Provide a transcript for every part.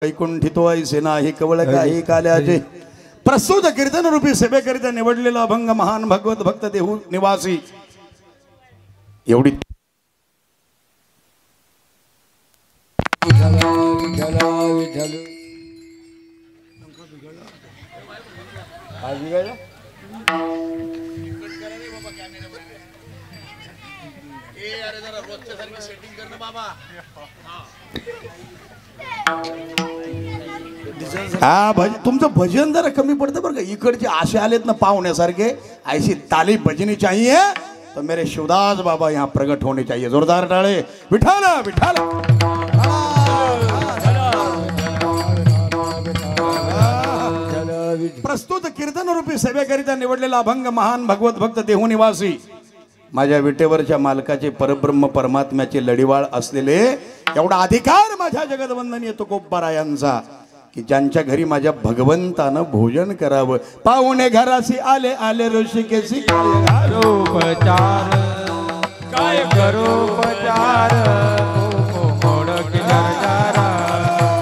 वैकुंठितो ऐसे नाही कवळ काही काल्याचे प्रस्तुत कीर्तन रूपी सेवेकरिता निवडलेला अभंग महान भगवत भक्त देहू निवासी एवढी तुमचं भजन जरा कमी पडतं बरं का. इकडचे आशे आलेत ना पाहुण्यासारखे, ऐसी ताली बजनी चाहिए तो मेरे शिवदास बाबा यहाँ प्रकट होने चाहिए. जोरदार टाळे. विठाल विठाल. प्रस्तुत कीर्तन रूपी सेवेकरिता निवडलेला अभंग महान भगवत भक्त देहू निवासी माझ्या विटेवरच्या मालकाचे परब्रह्म परमात्म्याचे लढीवाळ असलेले एवढा अधिकार माझ्या जगदवंदनीय तुकोबारायांचा की ज्यांच्या घरी माझ्या भगवंतानं भोजन करावं. पाहुणे घराशी आले आले ऋषिकेशी उपचार काय करोपचार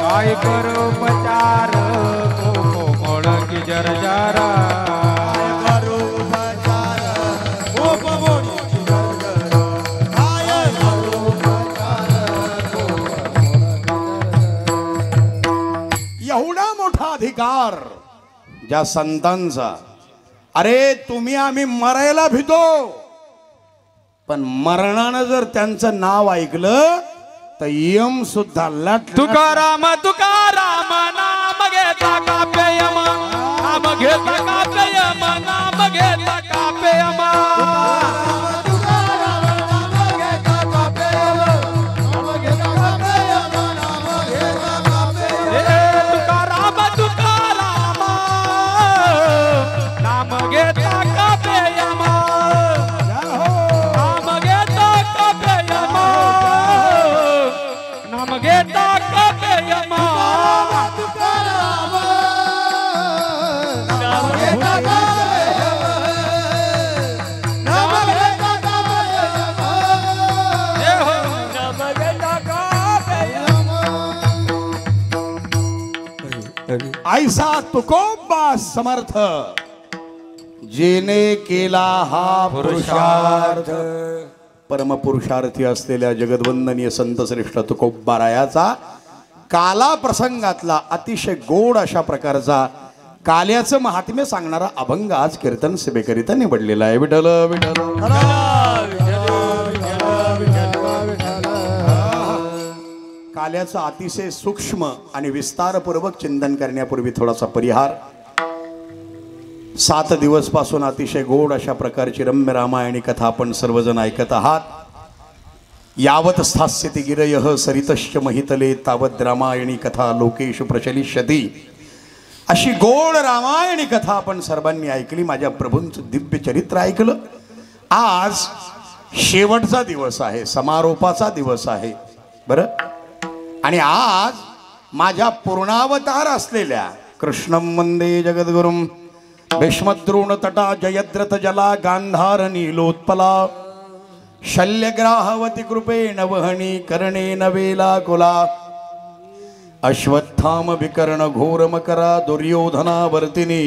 काय करोपचार मोडकी जरजारा अधिकार ज्या संतांचा. अरे तुम्ही आम्ही मरायला भीतो पण मरणानं जर त्यांचं नाव ऐकलं तर यम सुद्धा लट. तुकाराम तुकाराम नाम घेता कापे यम नाम घेता कापे यम नाम घेता कापे यम ऐसा तुकोबा समर्थ जेने केला हा पुरुषार्थ. परम पुरुषार्थी असलेल्या जगदवंदनीय संत श्रेष्ठ तुकोबारायाचा काला प्रसंगातला अतिशय गोड अशा प्रकारचा काल्याचं महात्म्य सांगणारा अभंग आज कीर्तन सेवेकरिता निवडलेला आहे. विठ्ठल विठ्ठल. काल्याचं अतिशय सूक्ष्म आणि विस्तारपूर्वक चिंतन करण्यापूर्वी थोडासा परिहार. 7 दिवस पासून अतिशय गोड अशा प्रकारची रम्य रामायणी कथा आपण सर्वजण ऐकत आहात. यावत स्थास्यति गिरयः सरितश्च महितले तावत रामायणी कथा लोकेषु प्रचलिष्यति. अशी गोड रामायणी कथा आपण सर्वांनी ऐकली. माझ्या प्रभूंचं दिव्य चरित्र ऐकलं. आज शेवटचा दिवस आहे, समारोपाचा दिवस आहे बरं. आणि आज माझ्या पूर्णावतार असलेल्या कृष्णं वंदे जगद्गुरुं भीष्मद्रोण तटा जयद्रथ जला गांधार नीलोत्पला शल्यग्राहवती कृपेण वहनी कर्णेन वेला कुला अश्वत्थाम विकर्ण घोर मकरा दुर्योधना वर्तिनी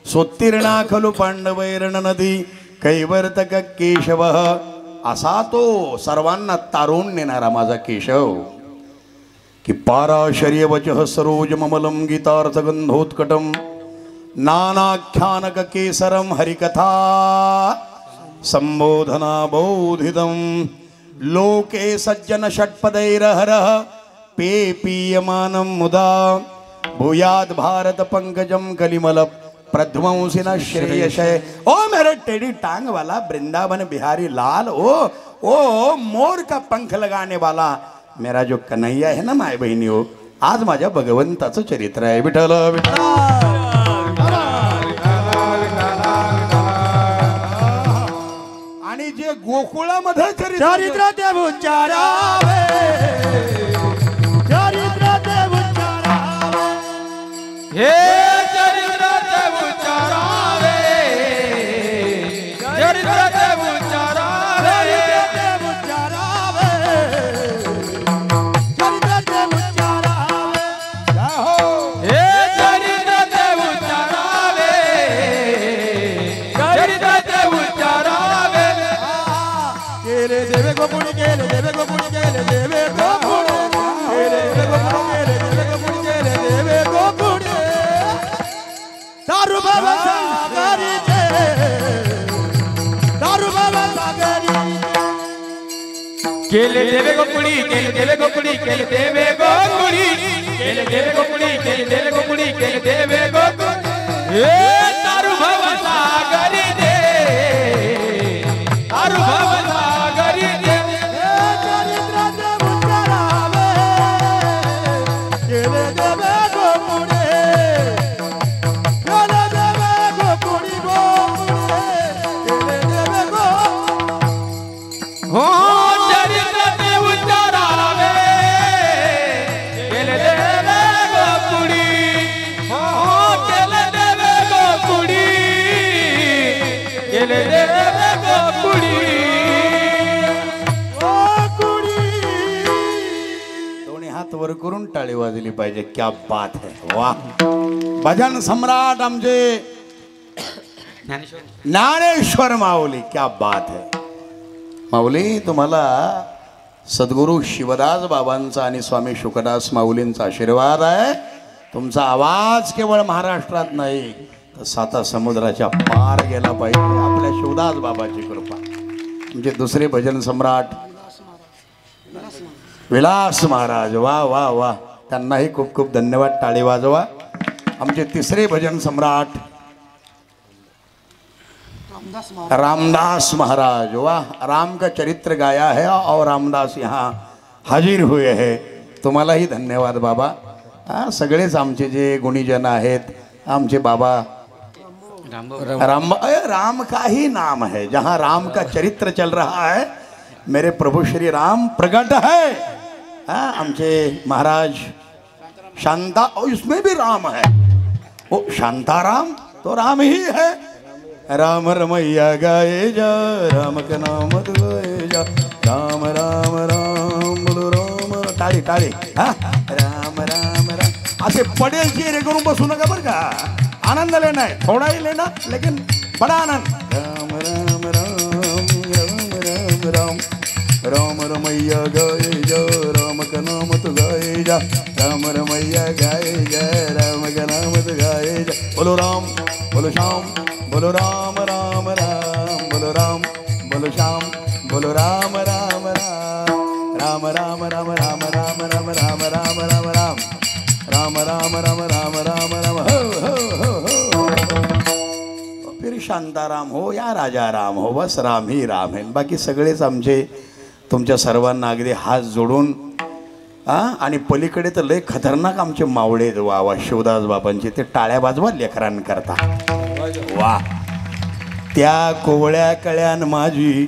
सोत्तीर्णा खलु पांडवैरण नदी कैवर्तक केशव. असा तो सर्वांना तारून नेणारा माझा केशव कि पाराशर्य वचः सरोज ममलम गीतार्थ गंधोत्कटम नानाख्यानक केसरम हरिकथा संबोधना बोधितम लोके सज्जन षट्पदैरहरः पे पीयमानं मुदा भूयाद भारत पंकजम कलिमल प्रध्वंसिन श्रेयशय. ओ मेरे टेडी टांग वाला वृंदावन बिहारी लाल, ओ मोर का पंख लगाने वाला मेरा जो कन्हैया है ना माय बहिणी हो, आज माझ्या भगवंताचं चरित्र आहे. विठ्ठल विठ्ठल. आणि जे गोकुळामध्ये चरित्र ते उच्चारावे, चरित्र ते उच्चारावे, हे चरित्र ते उच्चारावे, चरित्र ते उच्चारावे, हे चरित्र ते उच्चारावे, चरित्र ते उच्चारावे. केले देवे गोपुडी, केले देवे गोपुडी, केले देवे गोपुडी, केले देवे गोपुडी, केले देवे गोपुडी, केले देवे गोपुडी. दारू बाबा सागरीचे, दारू बाबा सागरी. केले देवे गोकुळी, केले देवे गोकुळी, केले देवे गोकुळी, केले देवे गोकुळी, केले देवे गोकुळी, केले देवे गोकुळी. हे तारू भव सागरी दे, तारू भव सागरी दे. चरित्राचे उच्चारावे, केले देवे गोपुडी, केले देवे गोपुडी गोपुडी, केले देवे गोपुडी. हो चरित्र ते उच्चारावे, केले देवे गोकुळी. हो केले देवे गोकुळी, केले देवे गोकुळी. दोन्ही हात वर करून टाळी वाजली पाहिजे. क्या बात है, वाह. भजन सम्राट आमचे ज्ञानेश्वर माऊली, क्या बात है. माऊली, तुम्हाला सद्गुरू शिवदास बाबांचा आणि स्वामी शुकदास माऊलींचा आशीर्वाद आहे. तुमचा आवाज केवळ महाराष्ट्रात नाही तर साता समुद्राच्या पार गेला पाहिजे. आपल्या शिवदास बाबाची कृपा. म्हणजे दुसरे भजन सम्राट विलास महाराज, वा वा वा, त्यांनाही खूप खूप धन्यवाद. टाळी वाजवा. आमचे तिसरे भजन सम्राट रामदास महाराज, वाह. राम का चरित्र गाया है और रामदास यहाँ हाजिर हुए हैं. तुम्हालाही धन्यवाद बाबा. सगळेच आमचे जे गुणीजन आहेत, आमचे बाबा राम, राम का ही नाम है. जहाँ राम का चरित्र चल रहा है, मेरे प्रभु श्री राम प्रकट है. आमचे महाराज शांता, और इसमें भी राम है. वो शांताराम तो राम ही है. राम रमैया गाए जा, राम का नाम गाए जा, राम राम राम बोलो राम. टाळी टाळी. हा, राम राम राम. असे पडेल चेहरे करून बसू नका बरं का. आनंद लेना है, थोड़ा ही लेना लेकिन बड़ा आनंद. राम राम राम राम राम राम, राम रमैया गाए जा, राम का नाम तो गाए जा, राम रमैया गाए जा, राम का नाम तो गाए जा. बोलो राम, बोलो श्याम, बोलो राम राम राम, बोलो राम, बोलो श्याम, बोलो राम राम राम. राम राम राम राम राम राम राम राम राम राम, राम राम राम राम राम राम. हो हो हो हो. फिर शांताराम हो या राजा राम हो, बस राम ही राम है. बाकी सगळेच आमचे तुमच्या सर्वांना अगदी हात जोडून. आणि पलीकडे तर लय खतरनाक आमचे मावळे वा वा शिवदास बाबांचे. ते टाळ्या वाजवा लेकरांकरता. वा. त्या कोवळ्या कळ्यान माझी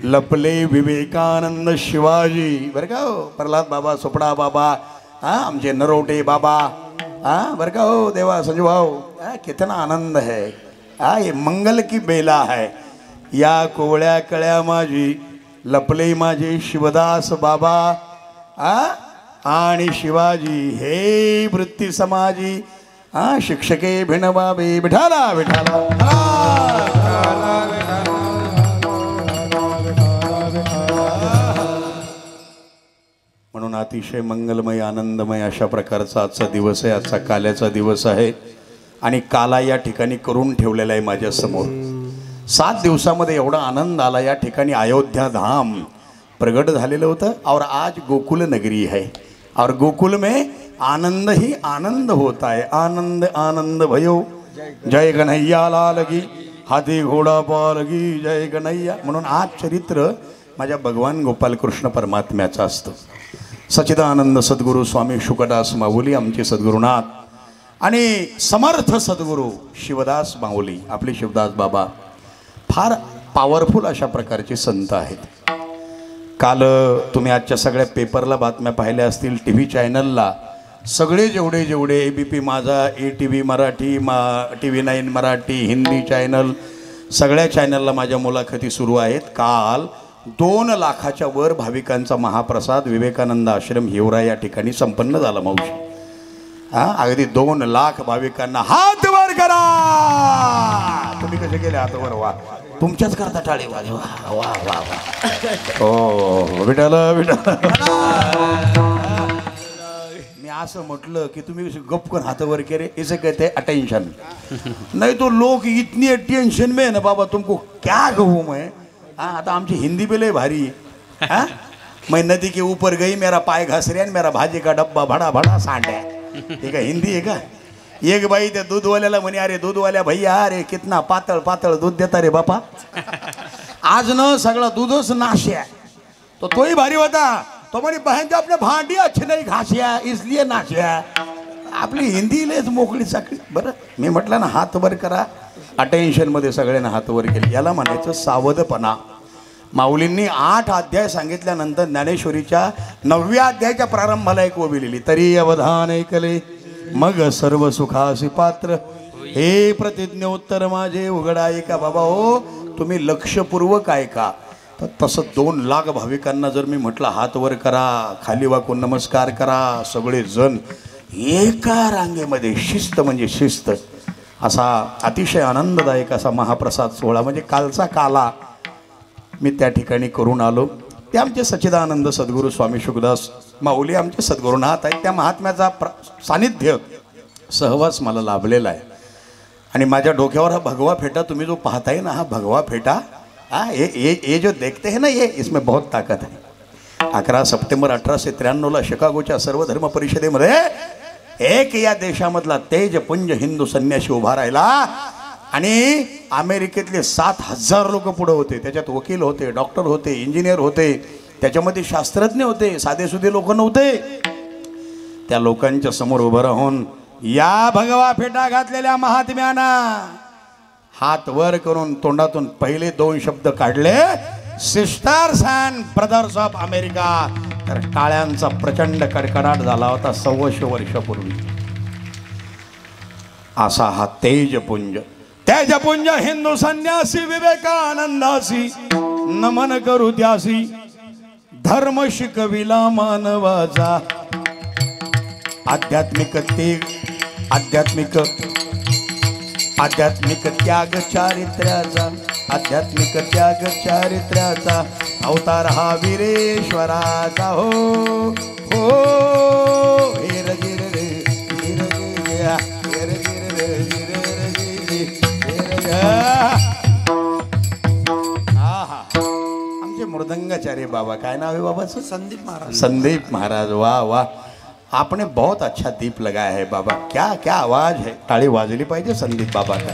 लपले विवेकानंद शिवाजी. बरं का हो, प्रल्हाद बाबा, सोपडा बाबा, आमचे नरोटे बाबा, बरं का हो, देवा संजू भाऊ. कितना आनंद है. ये मंगल की बेला है. या कोवळ्या कळ्या माझी लपले माझे शिवदास बाबा आणि शिवाजी. हे वृत्ती समाजी शिक्षके भिणबाबे. विठाला विठाला. म्हणून अतिशय मंगलमय आनंदमय अशा प्रकारचा आजचा दिवस आहे. आजचा काल्याचा दिवस आहे आणि काला या ठिकाणी करून ठेवलेला आहे माझ्यासमोर. 7 दिवसामध्ये एवढा आनंद आला. या ठिकाणी अयोध्या धाम प्रगट झालेलं होतं और आज गोकुल नगरी है और गोकुल में आनंद ही आनंद होता है. आनंद आनंद भयो. जय कन्हैया लाल की, हाथी घोडा पाल की, जय कन्हैया. म्हणून आज चरित्र माझ्या भगवान गोपालकृष्ण परमात्म्याचं असतं. सच्चिदानंद सद्गुरू स्वामी शुकदास माऊली आमचे सद्गुरुनाथ आणि समर्थ सद्गुरू शिवदास माऊली आपले शिवदास बाबा फार पॉवरफुल अशा प्रकारचे संत आहेत. काल तुम्ही आजच्या सगळ्या पेपरला बातम्या पाहिल्या असतील, टी व्ही चॅनलला सगळे जेवढे ABP माझा, ATV Marathi, TV9 Marathi, Hindi channel, सगळ्या चॅनलला माझ्या मुलाखती सुरू आहेत. काल 2 लाखाच्या वर भाविकांचा महाप्रसाद विवेकानंद आश्रम हिवरा या ठिकाणी संपन्न झाला. मावशी हा अगदी 2 लाख भाविकांना हात वर करा. तुम्ही कसे केले हात वर? वा, तुमच्याच करता टाळी वाजवा. वा वा वा. हो विठाल विठाल. मी असं म्हटलं की तुम्ही गप करून हात वर केले, इसे कहते अटेंशन. नहीं तो लोग इतनी टेंशन में है ना बाबा, तुमको क्या कहूँ मैं. हाँ आता आमची हिंदी भी लय भारी है. हाँ मैं नदी के ऊपर गई, मेरा पाय घस रहा, मेरा भाजी का डब्बा भड़ा भड़ा सांडे. ठीक है, हिंदी है का. एक बाई त्या दूधवाल्याला म्हणे, अरे दूधवाल्या भैया, अरे कितना पातळ पातळ दूध देता रे बापा. आज न सगळं दूधच नाश्या. तो तोही भारी होता. तो म्हणे बहन जो आपने भांडी अच्छी नाही घासिया इसलिए नाश्या. आपली हिंदी लयच मोकळी साकळी. बरं मी म्हटलं ना हात वर करा, अटेन्शनमध्ये सगळ्यांना हात वर केले. याला म्हणायचं सावधपणा. माऊलींनी 8 अध्याय सांगितल्यानंतर ज्ञानेश्वरीच्या 9व्या अध्यायाच्या प्रारंभाला एक ओवी लिहिली. तरी अवधान ऐकले मग सर्व सुखासी पात्र, हे प्रतिज्ञोत्तर माझे उघडा ऐका. बाबा हो तुम्ही लक्षपूर्वक ऐका. तर तसं 2 लाख भाविकांना जर मी म्हटलं हात वर करा, खाली वाकून नमस्कार करा, सगळे जण एका रांगेमध्ये, शिस्त म्हणजे शिस्त, असा अतिशय आनंददायक असा महाप्रसाद सोहळा म्हणजे कालचा काला मी त्या ठिकाणी करून आलो. ते आमचे सच्चिदानंद सद्गुरू स्वामी शुकदास माऊली आमचे सद्गुरुनाथ आहेत. त्या महात्म्याचा सानिध्य सहवास मला लाभलेला आहे. आणि माझ्या डोक्यावर हा भगवा फेटा तुम्ही जो पाहताय ना, हा भगवा फेटा, हाँ ये जो देखते हैं ना, ये इसमें बहुत ताकत है. 11 सप्टेंबर 1893ला शिकागोच्या सर्वधर्म परिषदेमध्ये एक या देशामधला तेजपुंज हिंदू संन्यासी उभा राहिला. आणि अमेरिकेतले 7,000 लोक पुढे होते. त्याच्यात वकील होते, डॉक्टर होते, इंजिनियर होते, त्याच्यामध्ये शास्त्रज्ञ होते, साधेसुधे लोक नव्हते. त्या लोकांच्या समोर उभं राहून या भगवा फेटा घातलेल्या महात्म्याना हात वर करून तोंडातून पहिले 2 शब्द काढले, sisters and brothers of America. तर टाळ्यांचा प्रचंड कडकडाट झाला होता 125 वर्षापूर्वी. असा हा तेजपुंज हिंदू संन्यासी विवेकानंदासी नमन करू त्यासी. धर्म शिकविला मानवाचा, आध्यात्मिक त्याग चारित्र्याचा, आध्यात्मिक त्याग चारित्र्याचा अवतार हा वीरेश्वराचा. हो हो गिर गिर रे गिर गिर गिर गिर. आमचे मृदंगाचार्य बाबा, काय नाव आहे बाबाचं? संदीप महाराज. संदीप महाराज, वाह वाह, आपने बहुत अच्छा दीप लगाया है बाबा. क्या क्या आवाज है. टाळी वाजली पाहिजे संदीप बाबा का.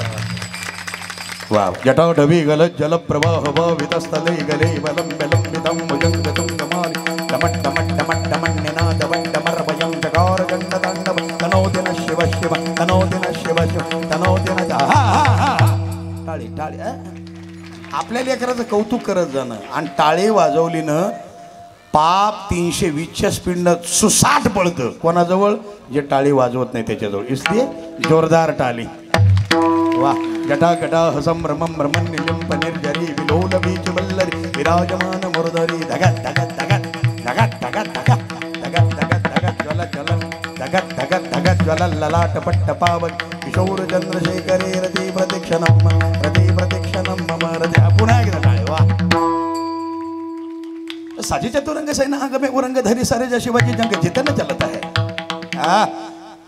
वाह. जटाव ढवी गलत जल प्रवाह वितस्थले गले बलम बलम विदम भुजंग तुंगमानि टमट टमट टमट टमन्यनाद वट्टमर भयं जगार गंड तांडव तनोदिन शिव शिव तनोदिन शिव शिव तनोदिन. टाळी टाळी. आपल्या लेकराचं कौतुक करत जाणं आणि टाळी वाजवलीनं पाप 320च्या स्पीडनं सुसाट पळतं. कोणाजवळ? जे टाळी वाजवत नाही त्याच्याजवळ. इसलिए जोरदार टाळी. वा. जटा गटा हसम रमम रमन निलंब निर्जरी विलोल बीच वल्लरी विराजमान मुरदरी. धगत धगत धगत धगत धगत धगत धगत धगत धगत ज्वल ज्वल धगत धगत धगत ज्वल ललाट पट्ट पावन किशोर चंद्रशेखरे रती प्रतीक्षणम मम रती. पुन्हा एकदा टाळी. वा. साजी चतुरंग सेना अंग में उरंग धरी सारे जय शिवाजी जंग जीते न चलता है.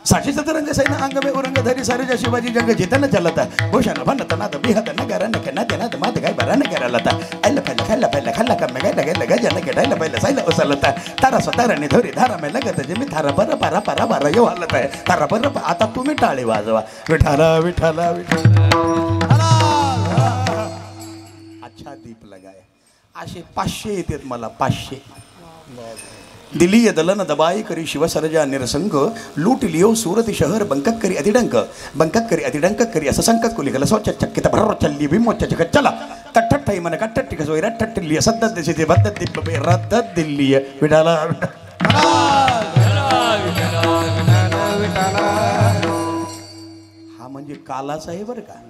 साजी चतुरंग सेना अंग में उरंग धरी सारे जय शिवाजी जंग जीते न चलता है. भूषण भनत नाद बिहत नगर न केना तेना मात गाय बरा न करलता. अल पहले खल्ला पहले खल्ला कम गय लगे लगे जन के डायला पहले साइल उसलता. तारा सतारणी धोरी धारा में लगत जमी थारा पर पारा पारा पारा यो हालत आहे. तारा पर आता तुम्ही टाळी वाजवा. विठाला विठाला विठाला. अच्छा दीप लगाय. असे 500 येतात मला. 500. दिलीय दलन दबाई करी शिवसरजा निरसंग लूट लियो सूरत शहर बंकक करी अतिडंक करी असं संकट कुली गला स्वच्छ चक्कित भर चल्ली विमोच चक चला तट्टट मन कट्टट कसोय रट्टट लिय सद्दत दिसे बद्दत दिप रद्दत दिल्ली विठाला. हा म्हणजे कालाच आहे बरं का.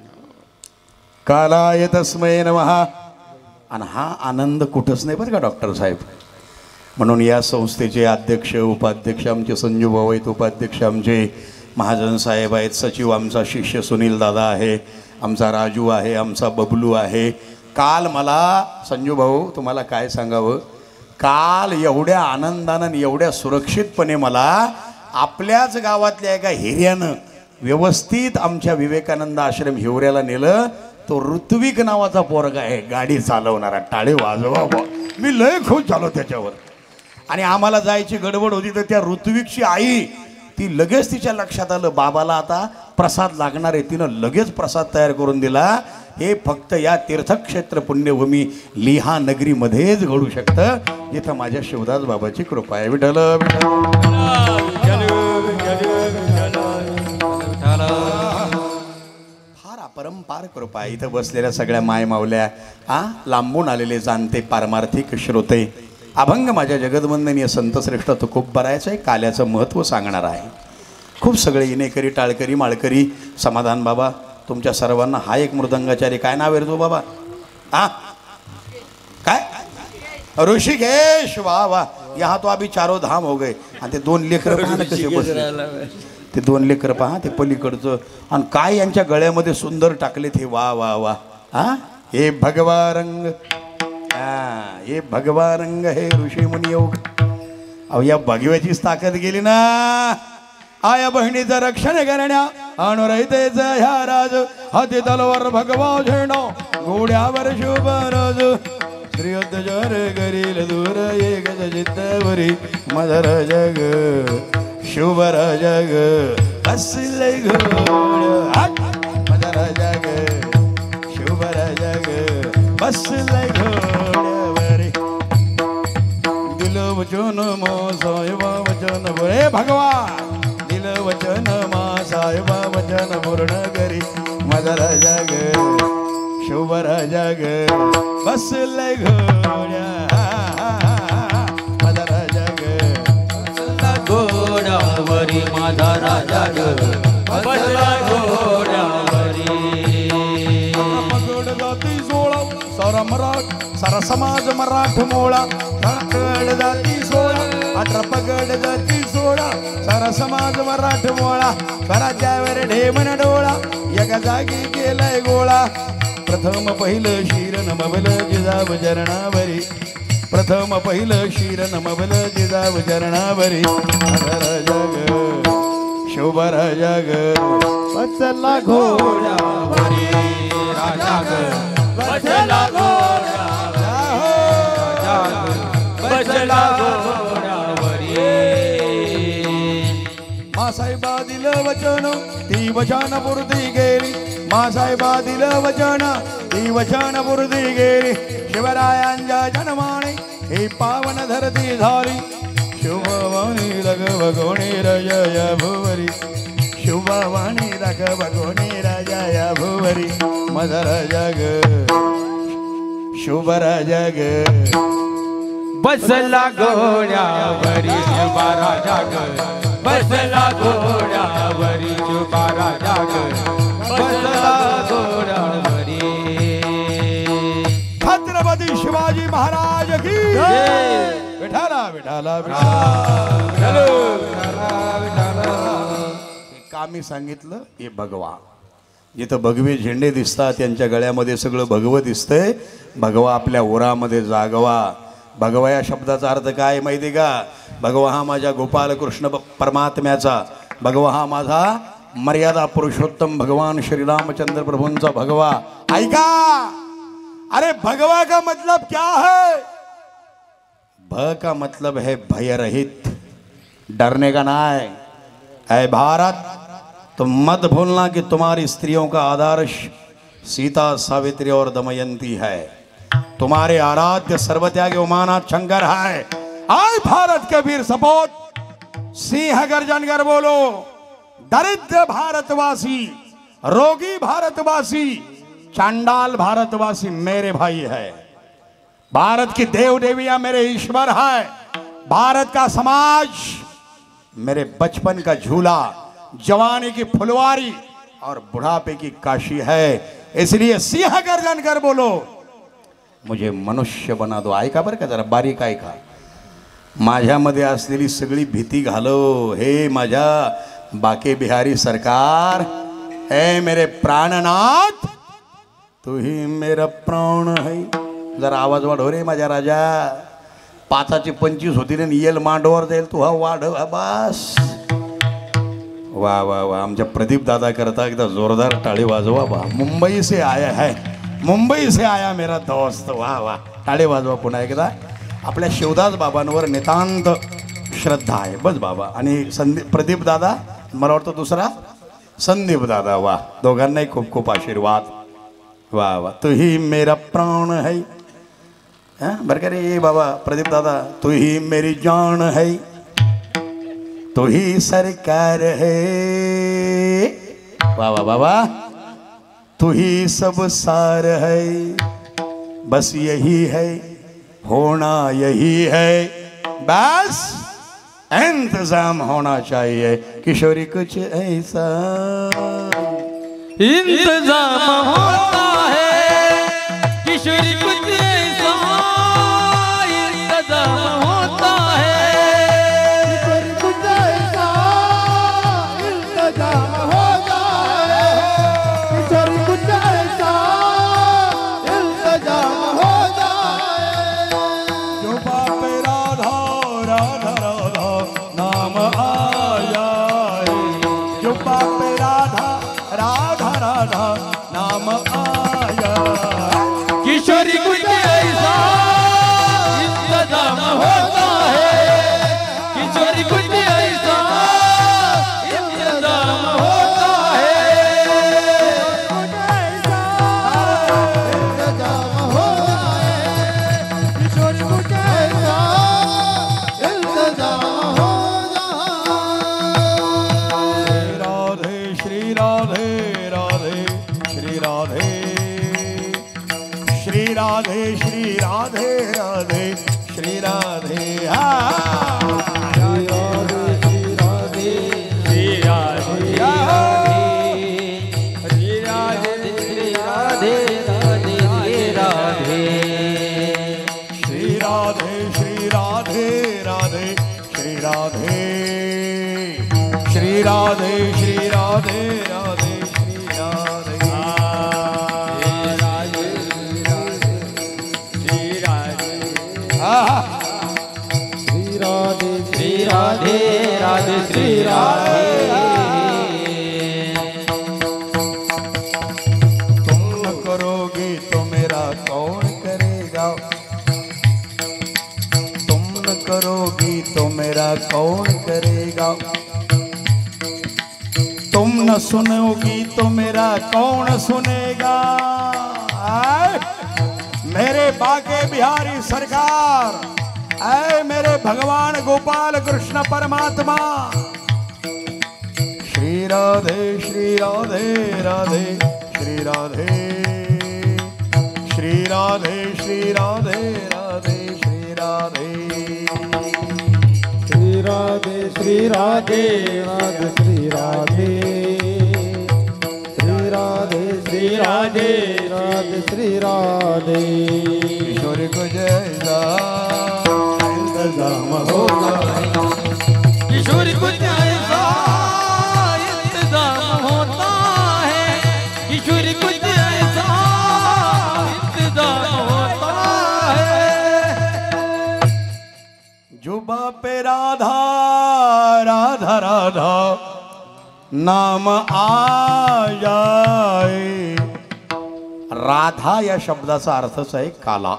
कालाय तस्मै नमः. आणि हा आनंद कुठंच नाही बरं का डॉक्टर साहेब. म्हणून या संस्थेचे अध्यक्ष उपाध्यक्ष आमचे संजू भाऊ आहेत, उपाध्यक्ष आमचे महाजन साहेब आहेत, सचिव आमचा शिष्य सुनील दादा आहे, आमचा राजू आहे, आमचा बबलू आहे. काल मला संजू भाऊ तुम्हाला काय सांगावं, काल एवढ्या आनंदानं एवढ्या सुरक्षितपणे मला आपल्याच गावातल्या एका हिऱ्यानं व्यवस्थित आमच्या विवेकानंद आश्रम हिवऱ्याला नेलं. तो ऋत्विक नावाचा पोरगा आहे गाडी चालवणारा, टाळे वाजवा. मी लय खुश झालो त्याच्यावर. आणि आम्हाला जायची गडबड होती तर त्या ऋत्विकची आई ती लगेच तिच्या लक्षात आलं बाबाला आता प्रसाद लागणार आहे, तिनं लगेच प्रसाद तयार करून दिला. हे फक्त या तीर्थक्षेत्र पुण्यभूमी लिहा नगरीमध्येच घडू शकतं जिथं माझ्या शिवदास बाबाची कृपा आहे. विठ्ठल फार अपरंपार कृपा आहे. इथं बसलेल्या सगळ्या माय मावल्या, लांबून आलेले जाणते पारमार्थिक श्रोते, अभंग माझ्या जगदवंदनीय संतश्रेष्ठ तुकोबरायाचं आहे काल्याचं महत्त्व सांगणार आहे. खूप सगळे इनेकरी टाळकरी माळकरी समाधान बाबा तुमच्या सर्वांना हा एक मृदंगाचारी, काय नाव आहे तो बाबा? काय ऋषिकेश. वा वा, यहाँ तो अभी चारों धाम हो गए. आणि ते दोन लेकर कसे बसले, ते दोन लेकर पहा ते पलीकडचं, आणि काय यांच्या गळ्यामध्ये सुंदर टाकले ते. वा वा वा. हे भगवा रंग, हे भगवा रंग हे ऋषी मुनी योग. अहो या भगव्याचीच ताकद गेली ना. आया बहिणीचं रक्षण करण्या अनुरहितेच ह्या राज, हाती तलवार भगवा झेंडो घोड्यावर शुभ राज. श्रीयत जर करील दूर एक चित्तवरी मधर जग शुभर जग असले घोड मधर जग शुभर जग बसले घोड्यावरी. दिल वचन मा साहेबा वचन हे भगवान, दिल वचन मा साहेबा वचन पूर्ण करी मधर जग शुभर जग बसले घोड्या मधर जग घोड्यावरी माझा राजा ग बसला घोड्यावरी. जाती सोळा सारा मराठ सारा समाज मराठ मोळा, पगड जाती सोळा 18 पगड जाती सोळा, सारा समाज मराठ मोळा. स्वराज्यावर ढेमन डोळा एका जागी केलाय गोळा. प्रथम पहिलं शिर नमवल जिजाऊ चरणावरी, प्रथम पहिलं शिर नमवल जिजाऊ चरणावरी. मधर जग शुभर जग बसला घोड्यावरी राजा ग बसला घोड्यावरी, बसला घोड्यावरी. मासाहेबा दिलं वचन ती वचन पूर्ती गेली, मासाहेबा दिलं वचन ती वचन पूर्ती गेली. शिवरायांच्या जन्माने ही पावन धरती झाली, शुभवाणी रघव कोणी राजा भुवरी, शुभवाणी रघव कोणी राजा भुवरी. मधर जग शुभर जग बसला घोड्यावरी शुभा राजा ग बसला घोड्यावरी शुभा राजा ग बसला घोड्यावरी. छत्रपती शिवाजी महाराज की विठाला विठाला का मी सांगितलं हे भगवा. जिथं भगवे झेंडे दिसतात त्यांच्या गळ्यामध्ये सगळं भगवं दिसतंय. भगवा आपल्या ओरामध्ये जागवा. भगवा या शब्दाचा अर्थ काय माहिती का? भगवा हा माझ्या गोपाल कृष्ण परमात्म्याचा, भगवा हा माझा मर्यादा पुरुषोत्तम भगवान श्री रामचंद्र प्रभुंचा भगवा. ऐका, अरे भगवा का मतलब क्या है? भ का मतलब है भय रहित, डरने का ना है. ऐ भारत, तुम मत भूलना कि तुम्हारी स्त्रियों का आदर्श सीता, सावित्री और दमयंती है. तुम्हारे आराध्य सर्वत्यागी उमानाथ शंकर है. आए भारत के वीर सपूत, सिंह गर्जन कर बोलो. दरिद्र भारतवासी, रोगी भारतवासी, चांडाल भारतवासी मेरे भाई है. भारत की देव देवियां मेरे ईश्वर है. भारत का समाज मेरे बचपन का झूला, जवानी की फुलवारी और बुढ़ापे की काशी है. इसलिए सिंह गर्जन कर बोलो, मुझे मनुष्य बना दो. ऐका बरं का जरा बारीक ऐका. माझ्यामध्ये असलेली सगळी भीती घालव हे माझ्या बाके बिहारी सरकार। हे मेरे प्राणनाथ तू ही मेरा प्राण है। जरा आवाज वाढव रे माझ्या राजा। 5ची 25 होती रे येल मांडवर जाईल तू हा वाढव बस। वाह वाह वाह आमच्या प्रदीप दादा करता एकदा जोरदार टाळी वाजवा। वाह मुंबई से आया है, मुंबई से आया मेरा दोस्त। वाह वाह टाळी वाजवा पुन्हा एकदा। आपल्या शिवदास बाबांवर नितांत श्रद्धा आहे बस बाबा। आणि प्रदीप दादा मला वाटतं दुसरा संदीप दादा। वाह दोघांनाही खूप खूप आशीर्वाद। वाह वाह तू ही मेरा प्राण है। हां बरं का रे बाबा प्रदीप दादा तू ही मेरी जान है, तू ही सरकार है। वाह वाह बाबा तू ही सब सार है। बस यही है होना यही है, बस इंतजाम होना चाहिए। किशोरी कुछ ऐसा इंतजाम होता है, किशोरी कुछ ऐसा इंतजाम होता है। किशोरी कुछ ऐसा इंतजाम होता है। किशोरी कुछ ऐसा इंतजाम होता है। जो बाप राधा राधा राधा नाम आया है। जो बाप राधा राधा राधा नाम आया। किशोरी कुछ ऐसा इंतजाम होता है। किशोरी कुछ ऐसा इंतजाम होता है। इंतजाम होता है। किशोरी कुछ ऐसा इंतजाम होता है। राधे श्री राधे राधे श्री राधे श्री राधे श्री राधे राधे श्री राधे। श्री राधे श्री राधे श्री राधे श्री राधे श्री राधे राधे राधे श्री राधे श्री राधे राधे श्री राधे श्री राधे श्री राधे राधे श्री राधे। श्री राधे श्री राधे राधे श्री राधे। तुम न करोगे तो मेरा कौन करेगा। तुम न करोगी तो मेरा कौन करेगा। तुम न सुनोगी तो मेरा कौन सुनेगा। आए मेरे बाके बिहारी सरकार, ऐ मेरे भगवान गोपाल कृष्ण परमात्मा। श्री राधे श्री राधे राधे श्री राधे श्री राधे श्री राधे राधे श्री राधे। श्री राधे श्री राधे राधे श्री राधे श्री राधे श्री राधे राधे श्री राधे। किशोरी को जैसा इंतजाम होगा। किशोरी कुछ ऐसा इंतजाम होता है। किशोरी कुछ ऐसा इंतजाम होता है। जो बापे राधा राधा राधा नाम आ जाए। राधा या शब्दाचा अर्थच आहे काला।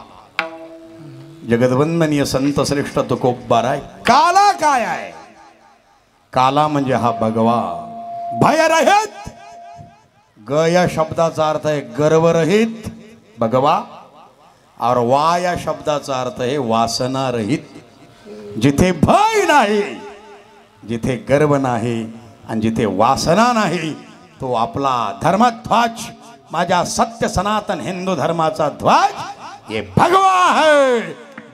जगद्वंदनीय संत श्रेष्ठ तुकोबाराय काला काय आहे। काला म्हणजे हा भगवा भयरहित। ग या शब्दाचा अर्थ आहे गर्वरहित भगवा और वा या शब्दाचा अर्थ आहे वासना रहित। जिथे भय नाही, जिथे गर्व नाही आणि जिथे वासना नाही तो आपला धर्मध्वज, माझ्या सत्य सनातन हिंदू धर्माचा ध्वज ये भगवा है,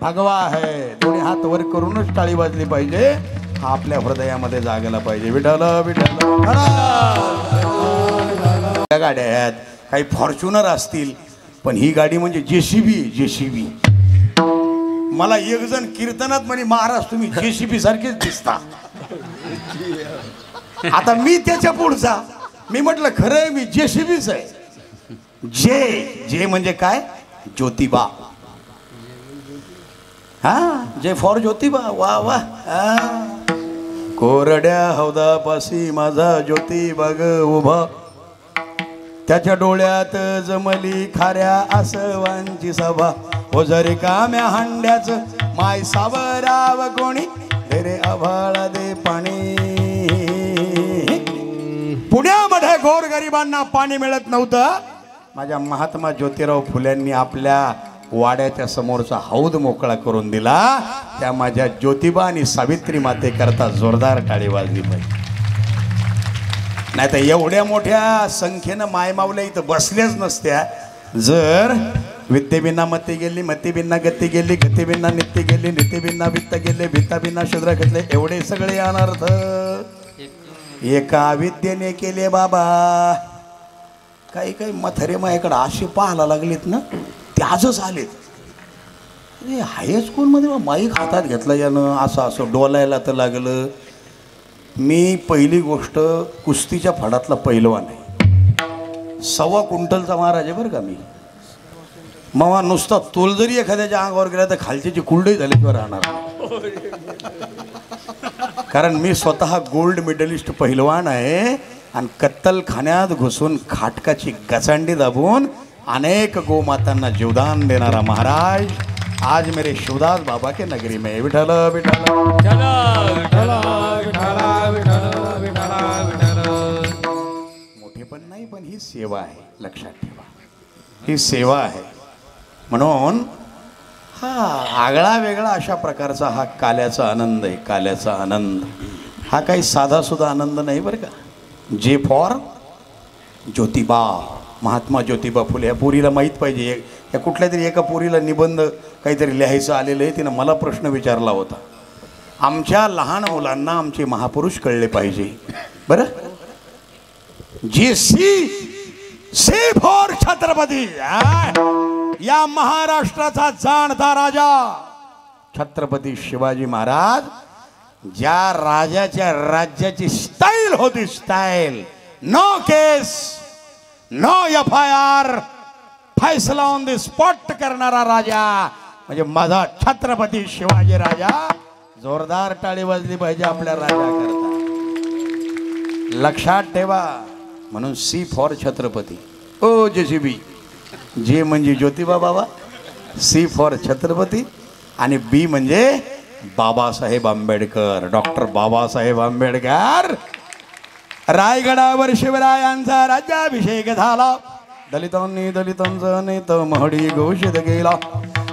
भगवा है। दोन्ही हात वर करूनच टाळी वाजली पाहिजे। हा आपल्या हृदयामध्ये जागला पाहिजे। विठ्ठल विठ्ठल। गाड्या आहेत काही फॉर्च्युनर असतील, पण ही गाडी म्हणजे जेसीबी जेसीबी। मला एक जण कीर्तनात म्हणे महाराज तुम्ही जेसीबी सारखेच दिसता. आता मी त्याच्या पुढचा मी म्हटलं खरंय मी जेसीबीच आहे. जे म्हणजे काय ज्योतिबा. हा जे फॉर ज्योतिबा. वा वा. कोरड्या हौदापाशी माझा ज्योतिबा ग उभा त्याच्या डोळ्यात जमली खाऱ्या आसवांची सभा हो जरी काम्या हांड्याच माय सावराव कोणी रे आभाळा दे पाणी. पुण्यामध्ये गोरगरिबांना पाणी मिळत नव्हतं. माझ्या महात्मा ज्योतिराव फुल्यांनी आपल्या वाड्याच्या समोरचा हौद मोकळा करून दिला. त्या माझ्या ज्योतिबा आणि सावित्री मातेकरता जोरदार टाळी वाजली पाहिजे. नाही तर एवढ्या मोठ्या संख्येनं मायमावल्या इथं बसल्याच नसत्या जर विद्येबिना मती गेली, मतीबिना गती गेली, गतीबिना नित्य गेली, नित्यबिना वित्त गेले, वित्ताबिना शूद्र घेतले. एवढे सगळे अनर्थ एका विद्येने केले बाबा. काही काही मथरे माझ्याकडे असे पाहायला लागलेत ना ते आजच आलेत. अरे हायस्कूलमध्ये माईक हातात घेतला यानं असं असं डोलायला तर लागलं. मी पहिली गोष्ट कुस्तीच्या फडातला पैलवान आहे. 1.25 क्विंटलचा महाराज आहे बरं का मी. मग नुसता तोल जरी एखाद्याच्या अंगावर गेला तर खालच्याची कुलडही झाल्याशिवाय राहणार नाही. कारण मी स्वतः गोल्ड मेडलिस्ट पहिलवान आहे आणि कत्तलखान्यात घुसून खाटकाची गचांडी दाबून अनेक गोमातांना जीवदान देणारा महाराज आज मेरे शिवदास बाबा के नगरी में. विठल विठल मोठे पण नाही पण ही सेवा आहे. लक्षात ठेवा ही सेवा आहे. म्हणून हा आगळा वेगळा अशा प्रकारचा हा काल्याचा आनंद आहे. काल्याचा आनंद हा काही साधा सुद्धा आनंद नाही बरं का. J for Jyotiba Mahatma Jyotiba Phule. या पोरीला माहीत पाहिजे. या कुठल्या तरी एका पोरीला निबंध काहीतरी लिहायचं आलेलं आहे. तिनं मला प्रश्न विचारला होता. आमच्या लहान मुलांना आमचे महापुरुष कळले पाहिजे बरं. जे सी फॉर छत्रपती. या महाराष्ट्राचा जाणता राजा छत्रपती शिवाजी महाराज. ज्या राजाच्या राज्याची स्टाईल होती स्टाईल. नो केस नो FIR फैसला ऑन द स्पॉट करणारा राजा म्हणजे माझा छत्रपती शिवाजी राजा. जोरदार टाळी वाजली पाहिजे आपल्या राजाकरता. लक्षात ठेवा. म्हणून सी फॉर छत्रपती. ओ जेसीबी. जे म्हणजे ज्योतिबा बाबा, सी फॉर छत्रपती आणि बी म्हणजे बाबासाहेब आंबेडकर. डॉक्टर बाबासाहेब आंबेडकर. रायगडावर शिवरायांचा राज्याभिषेक झाला. दलितांनी दलितांचा नेता महडी घोषित केला.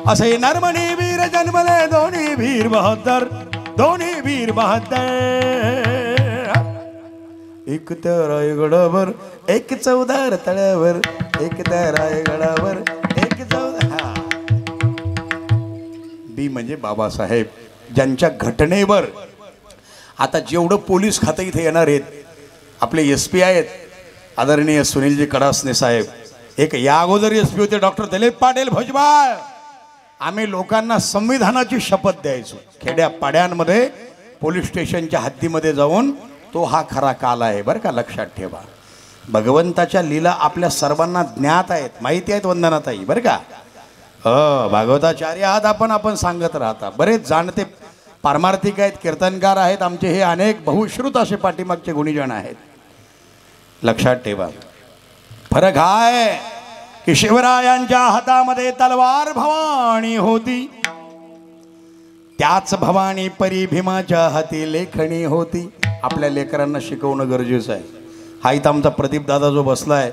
असे नरमणी वीर जन्मले दोन्ही वीर बहादर. दोन्ही वीर बहादर. एक त्या रायगडावर एक चौदार तळ्यावर. एक त्या रायगडावर एक 14. बी म्हणजे बाबासाहेब ज्यांच्या घटनेवर आता जेवढं पोलीस खातं इथे येणार आहेत आपले SP आहेत आदरणीय सुनीलजी कडासने साहेब. एक या अगोदर SP होते डॉक्टर दिलीप पाटील भुजबळ. आम्ही लोकांना संविधानाची शपथ द्यायचो खेड्या पाड्यांमध्ये पोलीस स्टेशनच्या हद्दीमध्ये जाऊन. तो हा खरा काल आहे बरं का. लक्षात ठेवा. भगवंताच्या लीला आपल्या सर्वांना ज्ञात आहेत माहिती आहेत वंदनाताई बरं का. भागवताचार्य आहात आपण सांगत राहता. बरेच जाणते पारमार्थिक आहेत कीर्तनकार आहेत आमचे. हे अनेक बहुश्रुत असे पाठीमागचे गुणीजन आहेत. लक्षात ठेवा. फरक आहे की शिवरायांच्या हातामध्ये तलवार भवानी होती. त्याच भवानी परी भीमाच्या हाती लेखणी होती. आपल्या लेकरांना शिकवणं गरजेचं आहे. हा इथं आमचा प्रदीप दादा जो बसलाय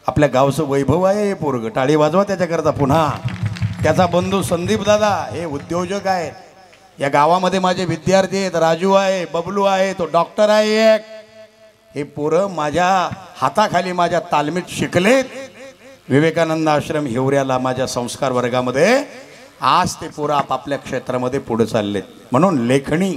आपल्या गावचं वैभव आहे. हे पोरग टाळी वाजवा त्याच्याकरता पुन्हा. त्याचा बंधू संदीप दादा हे उद्योजक आहेत. या गावामध्ये माझे विद्यार्थी आहेत. राजू आहे, बबलू आहे, तो डॉक्टर आहे एक. हे पोरं माझ्या हाताखाली माझ्या तालमीत शिकलेत. विवेकानंद आश्रम हिवऱ्याला माझ्या संस्कार वर्गामध्ये. आज ते पोरं आपापल्या क्षेत्रामध्ये पुढे चाललेत. म्हणून लेखणी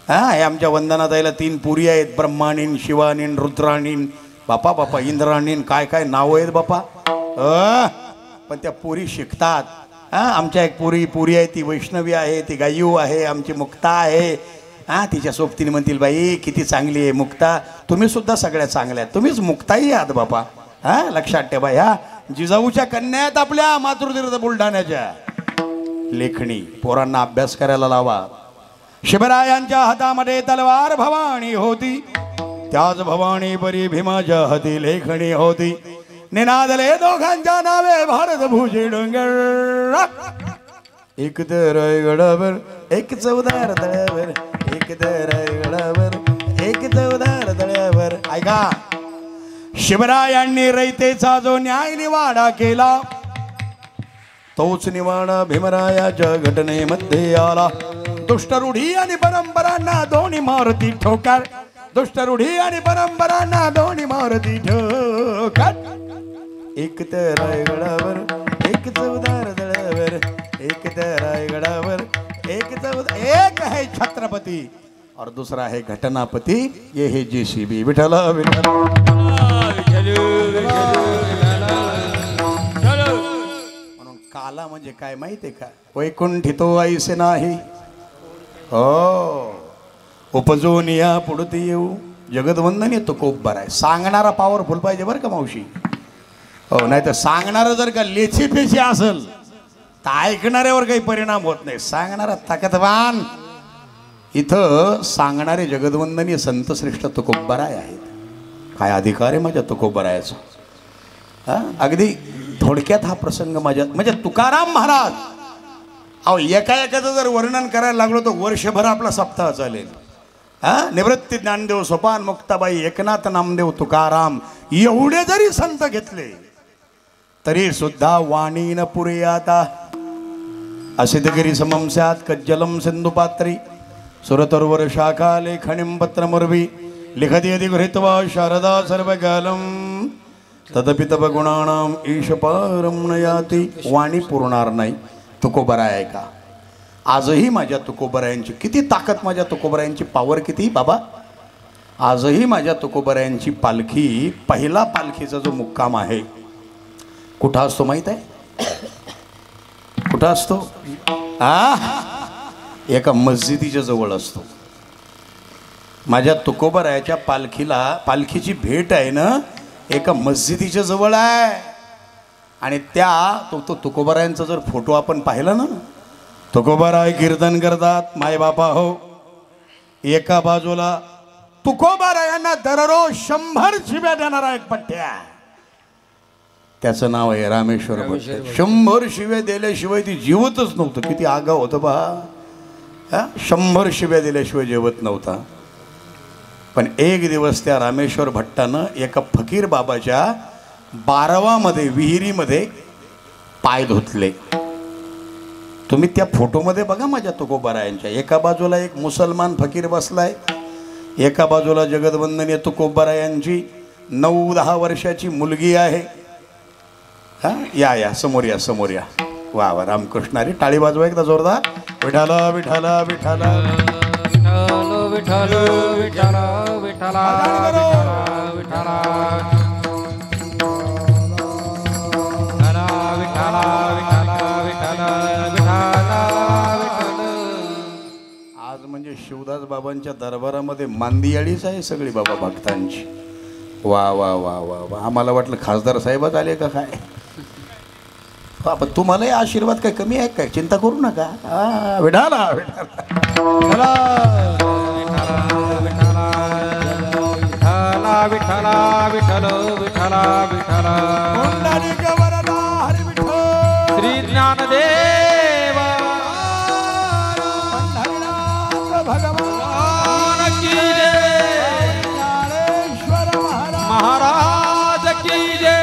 हे आमच्या वंदनाताईला 3 पुरी आहेत. ब्रह्माणीन, शिवानीन, रुद्राणीन. बापा इंद्राणीन काय काय नावं आहेत बापा. पण त्या पुरी शिकतात आमच्या एक पुरी आहे, ती वैष्णवी आहे, ती गायू आहे, आमची मुक्ता आहे. तिच्या सोबतीने म्हणतील बाई किती चांगली आहे मुक्ता, तुम्ही सुद्धा सगळ्या चांगल्या आहेत, तुम्हीच मुक्ताही आहात बापा. लक्षात ठेवा. ह्या जिजाऊच्या कन्या आहेत आपल्या मातृतीर्थ बुलढाण्याच्या. लेखणी पोरांना अभ्यास करायला लावा. शिवरायांच्या हातामध्ये तलवार भवानी होती, त्याच भवानी परी भीमाच्या हाती लेखणी होती. निनादले दोघांच्या नावे भारत भूषी डोंगर. एक तर रायगडावर एक चौदार तळ्यावर, एक तर रायगडावर एक चौदार तळ्यावर. ऐका, शिवरायांनी रयतेचा जो न्याय निवाडा केला, तोच निवाडा भीमरायाच्या घटनेमध्ये आला. दुष्टरूढी आणि परंपरांना दोन्ही मारुती ठोकर, दुष्टरूढी आणि परंपरांना दोन्ही मारुती ठोकर. एक तर रायगडावर एक चौदार तळ्यावर, एक तर रायगडावर एक चौदार. एक है छत्रपती और दूसरा है घटनापती, ये है JCB. विठ्ठल विठ्ठल. म्हणून काला म्हणजे काय माहितीये का? वैकुंठितो ऐसे नाही हो, उपजून या पुढती येऊ. जगदवंदन येतो खूप बरं आहे. सांगणारा पॉवरफुल पाहिजे बरं का मावशी. हो, नाही तर सांगणारा जर का लेची पेची असेल तर ऐकणाऱ्यावर काही परिणाम होत नाही. सांगणारा ताकदवान. इथं सांगणारे जगदवंदनीय संतश्रेष्ठ तुकोबराय आहेत. काय अधिकार आहे माझ्या तुकोबरायाचा. अगदी थोडक्यात हा प्रसंग माझ्या म्हणजे तुकाराम महाराज. अहो, एकाचं जर वर्णन करायला लागलो तर वर्षभर आपला सप्ताह चालेल. निवृत्ती ज्ञानदेव, सोपान मुक्ताबाई, एकनाथ नामदेव, तुकाराम एवढे जरी संत घेतले तरी सुद्धा वाणी न पुरे. आता असितगिरी समम स्यात् कज्जलम सिंधुपात्री, सुरतर्वर शाखा लेखणीं पत्रमुर्वी, लिखति यदि गृहीत्वा शारदा सर्वकालम, तदपि तव गुणानाम ईश पारम न याति. वाणी पुरणार नाही. तुकोबराय आहे का? आजही माझ्या तुकोबरायांची किती ताकद, माझ्या तुकोबरायांची पावर किती बाबा. आजही माझ्या तुकोबरायांची पालखी, पहिला पालखीचा जो मुक्काम आहे कुठं असतो माहित आहे? कुठं असतो? एका मस्जिदीच्या जवळ असतो. माझ्या तुकोबरायाच्या पालखीची भेट आहे ना एका मस्जिदीच्या जवळ आहे. आणि तो तुकोबरायांचा जर फोटो आपण पाहिला ना, तुकोबराय कीर्तन करतात मायबापा हो. एका बाजूला तुकोबरायांना दररोज 100 शिव्या देणारा एक पठ्ठ्या, त्याचं नाव आहे रामेश्वर भट्ट. 100 शिव्या दिल्याशिवाय ती जेवतच नव्हतं. किती आगाव होतं पहा. 100 शिव्या दिल्याशिवाय जेवत नव्हता. पण एक दिवस त्या रामेश्वर भट्टानं एका फकीर बाबाच्या 12वामध्ये विहिरीमध्ये पाय धुतले. तुम्ही त्या फोटोमध्ये बघा माझ्या तुकोबरायांच्या. एका बाजूला एक मुसलमान फकीर बसलाय, एका बाजूला जगदवंदनीय तुकोबरायांची 9-10 वर्षाची मुलगी आहे. या समोर या, समोर या. वा वा, रामकृष्णारी. टाळी वाजवा एकदा जोरदार. विठाला विठाला विठाला विठाल विठाला विठाला विठाला. आज म्हणजे शिवदास बाबांच्या दरबारामध्ये मांदियाळीच आहे सगळी बाबा भक्तांची. वा वा वा वा वा. आम्हाला वाटलं खासदार साहेबच आले का काय. बाबा तुम्हालाही आशीर्वाद काय कमी आहे काय? चिंता करू नका. विठाला विठाला विठाला विठाल विठाला विठाला. श्री ज्ञानदेव भगवान की जय, महाराज की जय.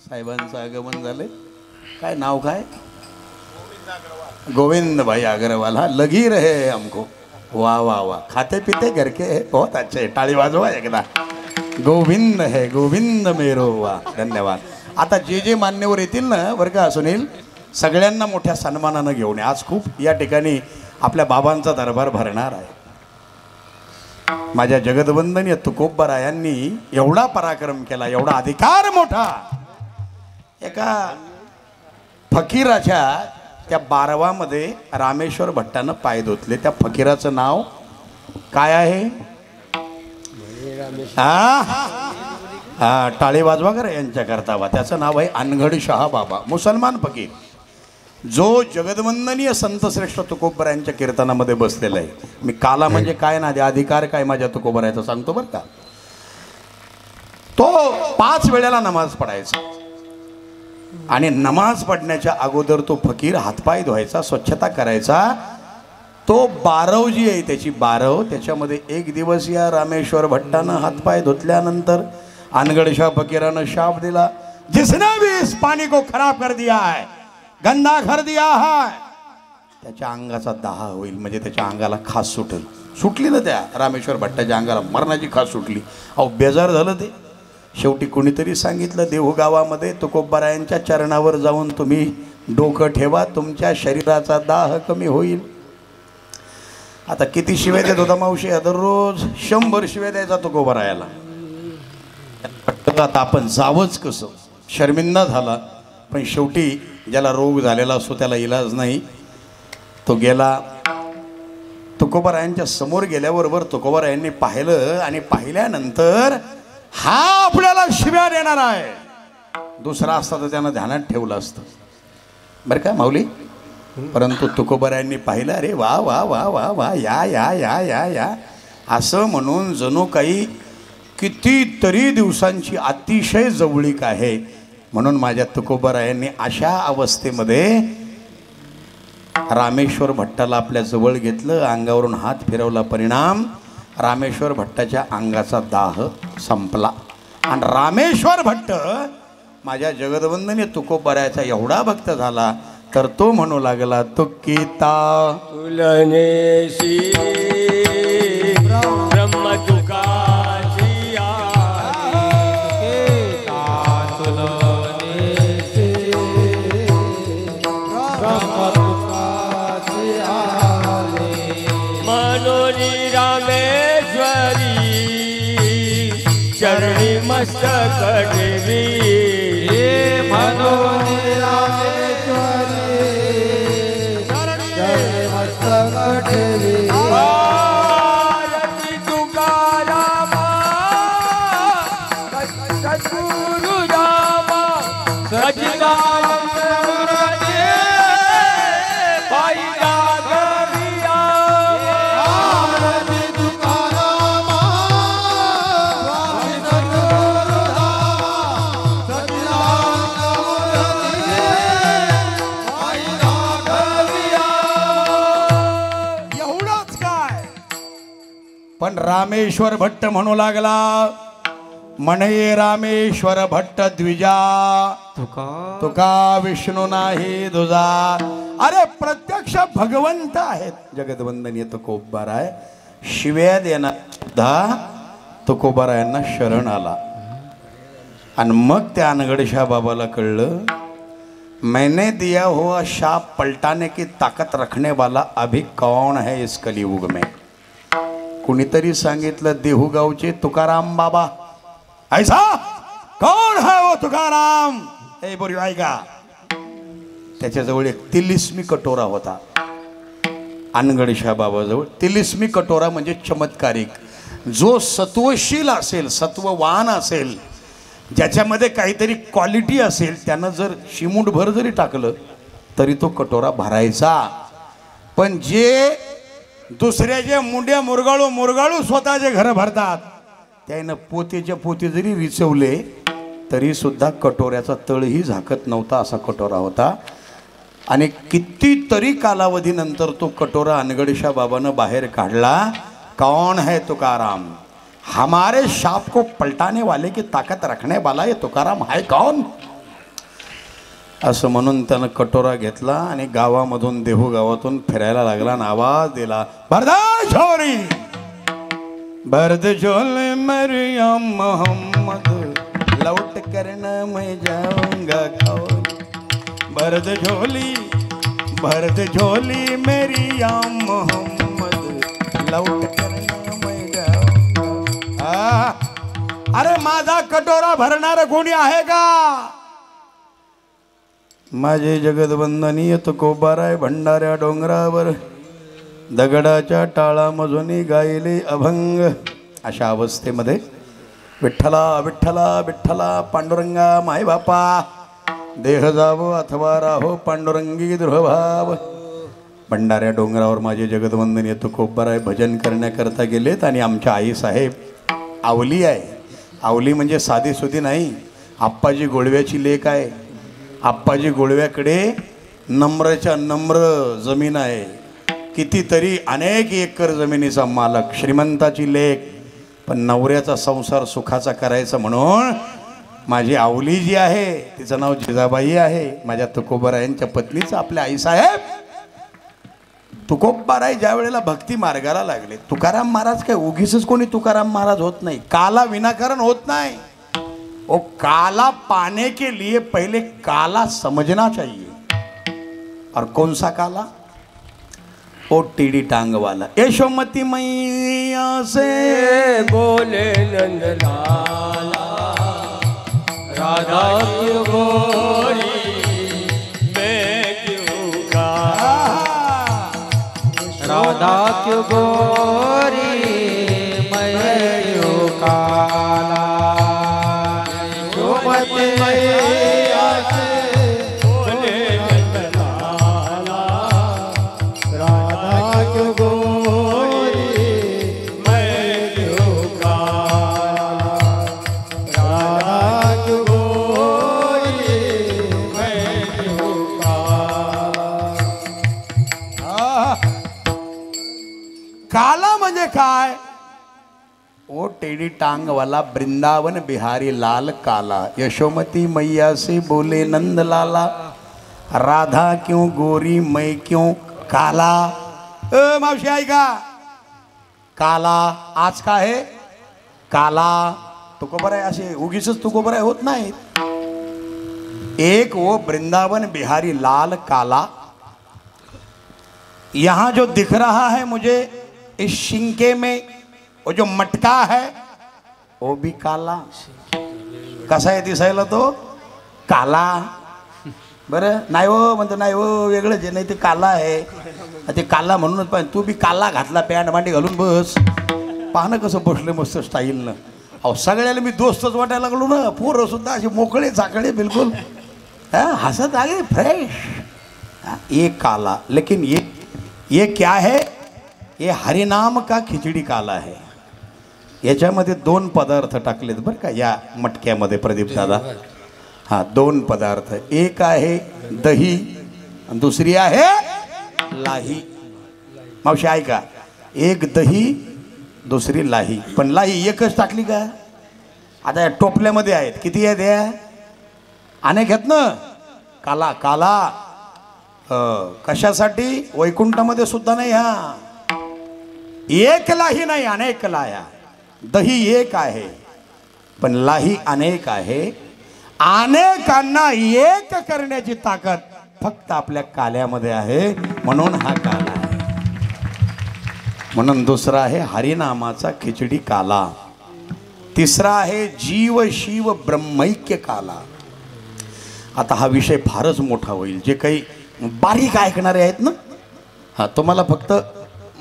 साहेबांचं आगमन झाले. काय नाव काय? गोविंद भाई अग्रवाल. हा लगी रहे हमको. वाह वाह वाह. खाते पीते घर के है, बहुत अच्छे. टाळी वाजवा एकदा. गोविंद है गोविंद मेरो. वाह, धन्यवाद. आता जे मान्यवर येतील ना बरं का सुनील, सगळ्यांना मोठ्या सन्मानानं घेऊन आज खूप या ठिकाणी आपल्या बाबांचा दरबार भरणार आहे. माझ्या जगदवंदनीय तुकोबरायांनी एवढा पराक्रम केला, एवढा अधिकार मोठा. एका फकीराच्या त्या 12वामध्ये रामेश्वर भट्टानं पाय धुतले. त्या फकीराचं नाव काय आहे? हा टाळी वाजवा करा यांच्याकरता. त्याचं नाव आहे अनघड शहा बाबा, मुसलमान फकीर, जो जगदवंदनीय संतश्रेष्ठ तुकोबरायांच्या कीर्तनामध्ये बसलेला आहे. मी काला म्हणजे काय ना, अधिकार काय माझ्या तुकोबरायाचा सांगतो बरं का. तो 5 वेळेला नमाज पडायचा आणि नमाज पडण्याच्या अगोदर तो फकीर हातपाय धुवायचा, स्वच्छता करायचा. तो बारव जी आहे त्याची बारव, त्याच्यामध्ये एक दिवस या रामेश्वर भट्टानं हातपाय धुतल्यानंतर अनगडशा फकीरानं शाप दिला, जिसने भी इस पानी को खराब कर दिया है, गंदा कर दिया है, त्याच्या अंगाचा दाह होईल. म्हणजे त्याच्या अंगाला खास सुटेल. सुटली ना त्या रामेश्वर भट्टाच्या अंगाला मरणाची खास सुटली. अहो बेजार झालं ते. शेवटी कोणीतरी सांगितलं, देहू गावामध्ये तुकोबरायांच्या चरणावर जाऊन तुम्ही डोकं ठेवा, तुमच्या शरीराचा दाह कमी होईल. आता किती शिव्या देत होता मावशी? दररोज 100 शिव्या द्यायचा तुकोबरायाला. आता आपण जावंच कसं? शर्मिंदा झाला. पण शेवटी ज्याला रोग झालेला असतो त्याला इलाज नाही. तो गेला. तुकोबरायांच्या समोर गेल्याबरोबर तुकोबरायांनी पाहिलं आणि पाहिल्यानंतर हा आपल्याला शिव्या देणार आहे. दुसरा असता तर त्यानं ध्यानात ठेवलं असतं बरं का माऊली. परंतु तुकोबरायांनी पाहिलं, अरे वा वा वा वा वा, या या या या या असं म्हणून जणू काही कितीतरी दिवसांची अतिशय जवळीक आहे. म्हणून माझ्या तुकोबरायांनी अशा अवस्थेमध्ये रामेश्वर भट्टाला आपल्या जवळ घेतलं, अंगावरून हात फिरवला. परिणाम रामेश्वर भट्टाच्या अंगाचा दाह संपला. आणि रामेश्वर भट्ट माझ्या जगदवंदनीय तुकोबरायाचा एवढा भक्त झाला तर तो म्हणू लागला, तुकिता तुलनेशी ब्रह्म तुकाची मनोरी रामेश्वरी चरणी मस्तक ठेवी. मनोरी रामेश्वरी चरणी मस्तक ठेवी. आरती तुकारामा सद्गुरु रामा सच्चिदानंद मुरारी पाई राघविया. आरती तुकारामा सद्गुरु रामा सच्चिदानंद मुरारी पाई राघविया. एवढंच काय? पण रामेश्वर भट्ट म्हणू लागला, म्हणे रामेश्वर भट्ट द्विजा तुका विष्णू नाही दुजा. अरे प्रत्यक्ष भगवंत आहेत जगदवंदनीय तुकोबराय. शिव्या देणार सुद्धा तुकोबरायांना शरण आला. आणि मग त्या अनगडशा बाबाला कळलं, मैंने दिया हुआ शाप पलटाने की ताकत रखने वाला अभी कौन है इस कलियुग में. कुणीतरी सांगितलं, देहूगावचे तुकाराम बाबा. ऐसा कौन है वो तुकाराम? ए बोरी ऐका. त्याच्याजवळ एक तिलिस्मी कटोरा होता अनगडशा बाबाजवळ. तिलिस्मी कटोरा म्हणजे चमत्कारिक. जो सत्वशील असेल, सत्ववान असेल, ज्याच्यामध्ये काहीतरी क्वालिटी असेल, त्यानं जर शिमूटभर जरी टाकलं तरी तो कटोरा भरायचा. पण जे दुसऱ्याचे मुंड्या मुरगाळू स्वतःचे घरं भरतात, त्यानं पोतेच्या पोते जरी रिचवले तरी सुद्धा कटोऱ्याचा तळही झाकत नव्हता, असा कटोरा होता. आणि कितीतरी कालावधीनंतर तो कटोरा अनगडशा बाबानं बाहेर काढला. कौन है तुकाराम? हमारे शाप को पलटाने वाले की ताकत रखने वाला ये तुकाराम है कौन? असं म्हणून त्यानं कटोरा घेतला आणि गावामधून, देहू गावातून फिरायला लागला आणि आवाज दिला, बरदार छोरी बर्द झोले मरिया मोहम्मद लौट करना मैं जाऊंगा कौन. बर्द झोली मेरी या मोहम्मद लौट करना मैं जाऊंगा. अरे माझा कटोरा भरणार कोणी आहे का? माझे जगदवंदनीय तुकोबाराय भंडाऱ्या डोंगरावर दगडाच्या टाळामधून गायले अभंग. अशा अवस्थेमध्ये विठ्ठला विठ्ठला विठ्ठला पांडुरंगा माय बापा देह जावो अथवा राहो पांडुरंगी दृहभाव. भंडाऱ्या डोंगरावर माझे जगदवंदनीय तुकोबाराय भजन करण्याकरता गेलेत आणि आमच्या आईसाहेब आवली आहे. आवली म्हणजे साधीसुधी नाही, आप्पाजी गोळव्याची लेक आहे. आप्पाजी गोळव्याकडे नम्रच्या नम्र जमीन आहे. कितीतरी अनेक एकर जमिनीचा मालक, श्रीमंताची लेक. पण नवऱ्याचा संसार सुखाचा करायचा म्हणून माझी आवली जी आहे तिचं नाव जिजाबाई आहे. माझ्या तुकोबारायांच्या पत्नीचं आपल्या आईसाहेब. तुकोबाराय ज्या वेळेला भक्ती मार्गाला लागले, तुकाराम महाराज काय उगीच कोणी तुकाराम महाराज होत नाही, काला विनाकारण होत नहीं. वो काला पाने के लिए पहले काला समझना चाहिए. और कौन सा काला? ओ टीडी टांग वाला. यशोमती मैया से बोले नंदलाला राधा क्यों गोरी मैं क्यों काला, राधा क्यों गोरी मैं क्यों काला. यशोमती मैया से बोले नंदलाला राधा क्यों गोरी मैं क्यों काला, राधा क्यों गोरी मैं क्यों काला. काला म्हणजे काय? ओ टेडी टांग वाला वृंदावन बिहारी लाल काला. यशोमती मैया से बोले नंद लाला राधा क्यों गोरी मैं क्यों काला. मावशी आहे का? काला आज का आहे? काला तुकोबाराय असे उगीच तुकोबाराय होत नाही. एक वो वृंदावन बिहारी लाल काला. यहाँ जो दिख रहा है मुझे इस शिंके में, वो जो मटका है वो भी काला. कसा आहे दिसायला तो? काला. बरं नाही हो म्हणतो, नाही हो वेगळंच आहे, नाही ते काला आहे. ते काला म्हणूनच पाहिजे. तू बी काला घातला, पॅन्ट मांडी घालून बस. पाहणं कसं बसलं मस्त स्टाईलनं. अहो सगळ्याला मी दोस्तच वाटायला लागलो ना. पोरं सुद्धा असे मोकळे चाकळे बिलकुल हसत आगे फ्रेश. ये काला. लेकिन ये क्या है? ये हरिनाम का खिचडी काला है. याच्यामध्ये दोन पदार्थ टाकलेत बरं का या मटक्यामध्ये प्रदीप दादा. हा दोन पदार्थ. एक आहे दही आणि दुसरी आहे लाही. मावशी ऐका, एक दही दुसरी लाही. पण लाही एकच टाकली का? आता या टोपल्यामध्ये आहेत किती आहेत या? अनेक आहेत ना. काला काला कशासाठी? वैकुंठामध्ये सुद्धा नाही. हा एक लाही नाही, अनेक लाह्या. दही एक आहे पण लाही अनेक आहे. अनेकांना एक करण्याची ताकद फक्त आपल्या काल्यामध्ये आहे, म्हणून हा काला आहे. म्हणून दुसरा आहे हरिनामाचा खिचडी काला. तिसरा आहे जीव शिव ब्रह्मैक्य काला. आता हा विषय फारच मोठा होईल. जे काही बारीक ऐकणारे आहेत ना, हा तुम्हाला फक्त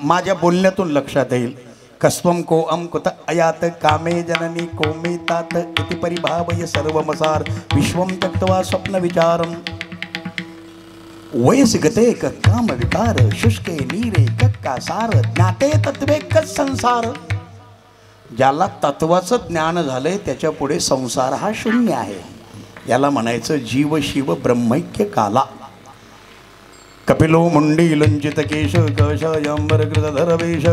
माझ्या बोलण्यातून लक्षात येईल. कस्वम को अम कुत अयात कामे जननी कोमेतात इति परिभावय सर्वमसार विश्वम त्यक्त्वा स्वप्न विचारम वयसि गते काम विकार शुष्के नीरे कक्का सार ज्ञाते तत्वे संसार. ज्याला तत्वाचं ज्ञान झालंय त्याच्या पुढे संसार हा शून्य आहे. याला म्हणायचं जीव शिव ब्रह्मैक्य काला. कपिलो मुंडी लंजित केश कशयंबर कृतधर वेश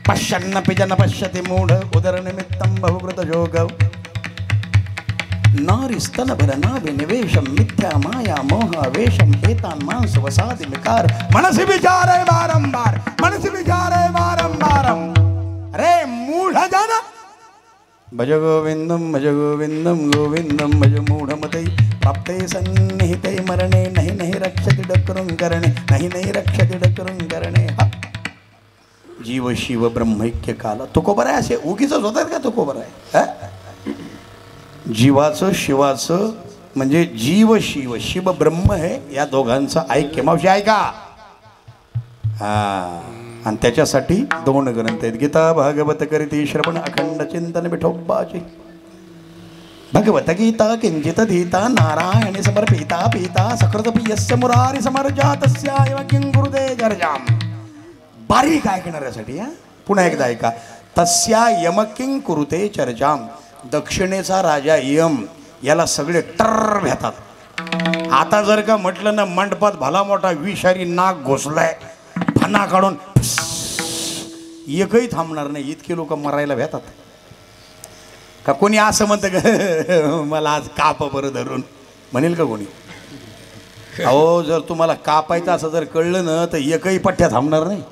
पश्यन्न पिजन पश्यति मूढ उदर निमित्तं बहुकृत जोग नारीस्तन भरना विनिवेशम मिथ्या माया मोह वेशम एतान मांस वसादि विकार मनसि विचारे बारंबार मनसि विचारे बारंबारम. अरे मूढ जन भज गोविंदम गोविंदम भज मूढमते प्राप्ते सन्निहिते मरणे नहीं नहीं रक्षति डकरुं करणे नहीं नहीं रक्षति डकरुं करणे. जीव शिव ब्रह्मैक्य काला. तुकोबर आहे असे उगीच होतात का तुकोबर आहे? जीवाचं शिवाचं म्हणजे जीव शिव शिव ब्रह्म हे या दोघांचं ऐक्य. मावशी ऐका. हा, आणि त्याच्यासाठी 2 ग्रंथ आहेत, गीता भागवत करीती श्रवण अखंड चिंतन विठोबाची. भगवत गीता किंचित धीता नारायणी समर्पिता पीता सकृत प्रियस्य मुरारी समर्जातस्या एव किं गुरुदे जर्जाम. बारीक ऐकणाऱ्यासाठी हा पुन्हा एकदा ऐका. तस्या यम किं कुरुते चर्चाम. दक्षिणेचा राजा यम याला सगळे टर भेतात. आता जर का म्हटलं ना मंडपात भला मोठा विषारी नाग घोसलाय, फणा काढून एकही थांबणार नाही, इतके लोक मरायला भेतात. का कोणी असं म्हणतं का मला आज काप बरं धरून म्हणेल का कोणी? अहो जर तुम्हाला कापायचं असं जर कळलं ना तर एकही पठ्ठ्या थांबणार नाही,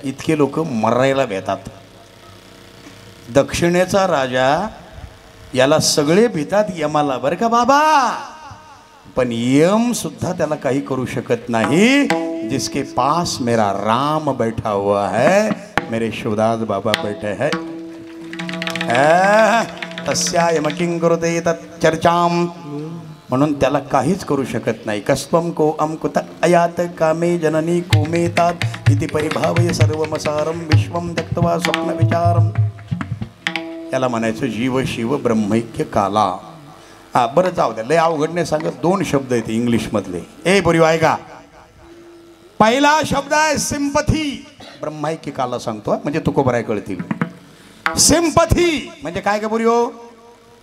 इतके लोक मरायला भेतात. दक्षिणेचा राजा याला सगळे भितात यमाला बरं का बाबा, पण यम सुद्धा त्याला काही करू शकत नाही. जिसके पास मेरा राम बैठा हुआ है, मेरे शिवदास बाबा बैठे हैं. तस्या यम किं कुरुते तच्चर्चाम. म्हणून त्याला काहीच करू शकत नाही. कस्त्वं को अमकुत अयात कामे जननी कुमेतात इति परिभावय सर्वमसारम विश्वं त्यक्त्वा स्वप्न विचारम. त्याला म्हणायचं जीव शिव ब्रह्मैक्य काला. हा बरं जाऊ द्या, लय अवघडने सांगत 2 शब्द आहेत इंग्लिशमधले. ए पुरी ऐका. पहिला शब्द आहे सिंपथी. ब्रह्मैक्य काला सांगतो म्हणजे तुकोबराय कळतील. सिंपथी म्हणजे काय का पुरी हो,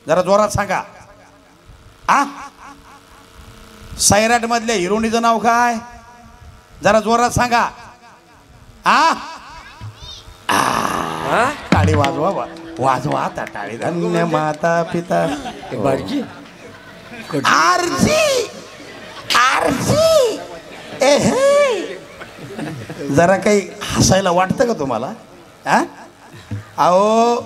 जरा जोरात सांगा. आ सैराट मधल्या हिरोनीचं नाव काय? जरा जोरात सांगा. आ टाळी वाजवा वाजवा आता टाळी. धन्य माता पिता बारकी आरजी आरजी. जरा काही हसायला वाटतं का तुम्हाला? अहो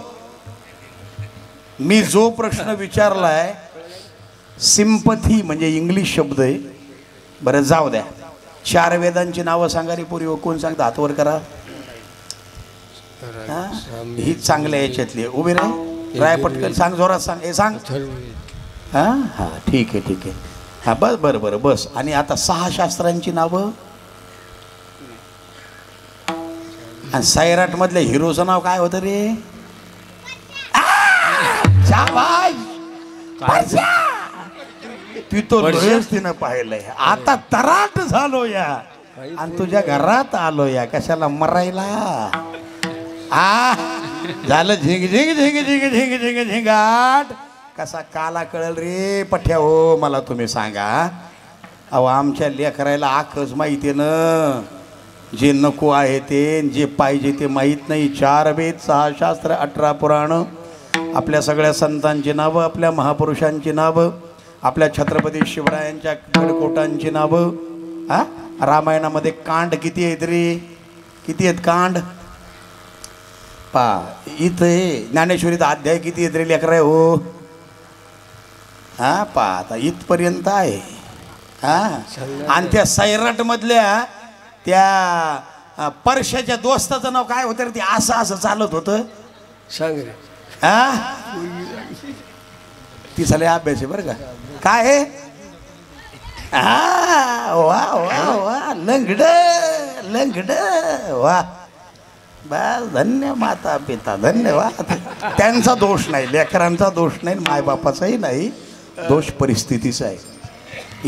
मी जो प्रश्न विचारलाय सिंपथी म्हणजे इंग्लिश शब्द आहे. बरं जाऊ द्या. 4 वेदांची नावं सांगा रे पोरी. कोण सांगता? हातवर करा. ही चांगल्या याच्यातली उभी राह. राय पटकन सांग, जोरात सांग. हे सांग. हा हा ठीक आहे ठीक आहे. हा बस बरं बरं बस. आणि आता 6 शास्त्रांची नावं. आणि सैराट मधल्या हिरोचं नाव काय होतं रे? तू तो तिनं पाहिलंय. आता तराट झालो या आणि तुझ्या घरात आलो या. कशाला मरायला? झालं झिंग झिंग झिंग झिंग झिंग झिंग झिंगाट. कसा काला कळल रे पठ्या हो मला तुम्ही सांगा. अहो आमच्या लेकरायला आखच माहिती आहे ना. जे नको आहे ते, जे पाहिजे ते माहीत नाही. 4 वेद 6 शास्त्र 18 पुराण, आपल्या सगळ्या संतांची नावं, आपल्या महापुरुषांची नावं, आपल्या छत्रपती शिवरायांच्या गडकोटांची नावं. रामायणामध्ये कांड किती आहेत रे? किती आहेत कांड? पा इथे ज्ञानेश्वरीत अध्याय किती आहेत रे लेकराय हो? पा आता इथपर्यंत आहे. आणि त्या सैराट मधल्या त्या परशाच्या दोस्ताचं नाव काय होतं रे? ते असं असं चालत होतं. सांग रे. ती साले अभ्यास आहे बरं का. काय आहे? वा वा वा लंगड लंगड वा. बस धन्य माता पिता धन्यवाद. त्यांचा दोष नाही, लेकरांचा दोष नाही, मायबापाचाही नाही. दोष परिस्थितीचा आहे.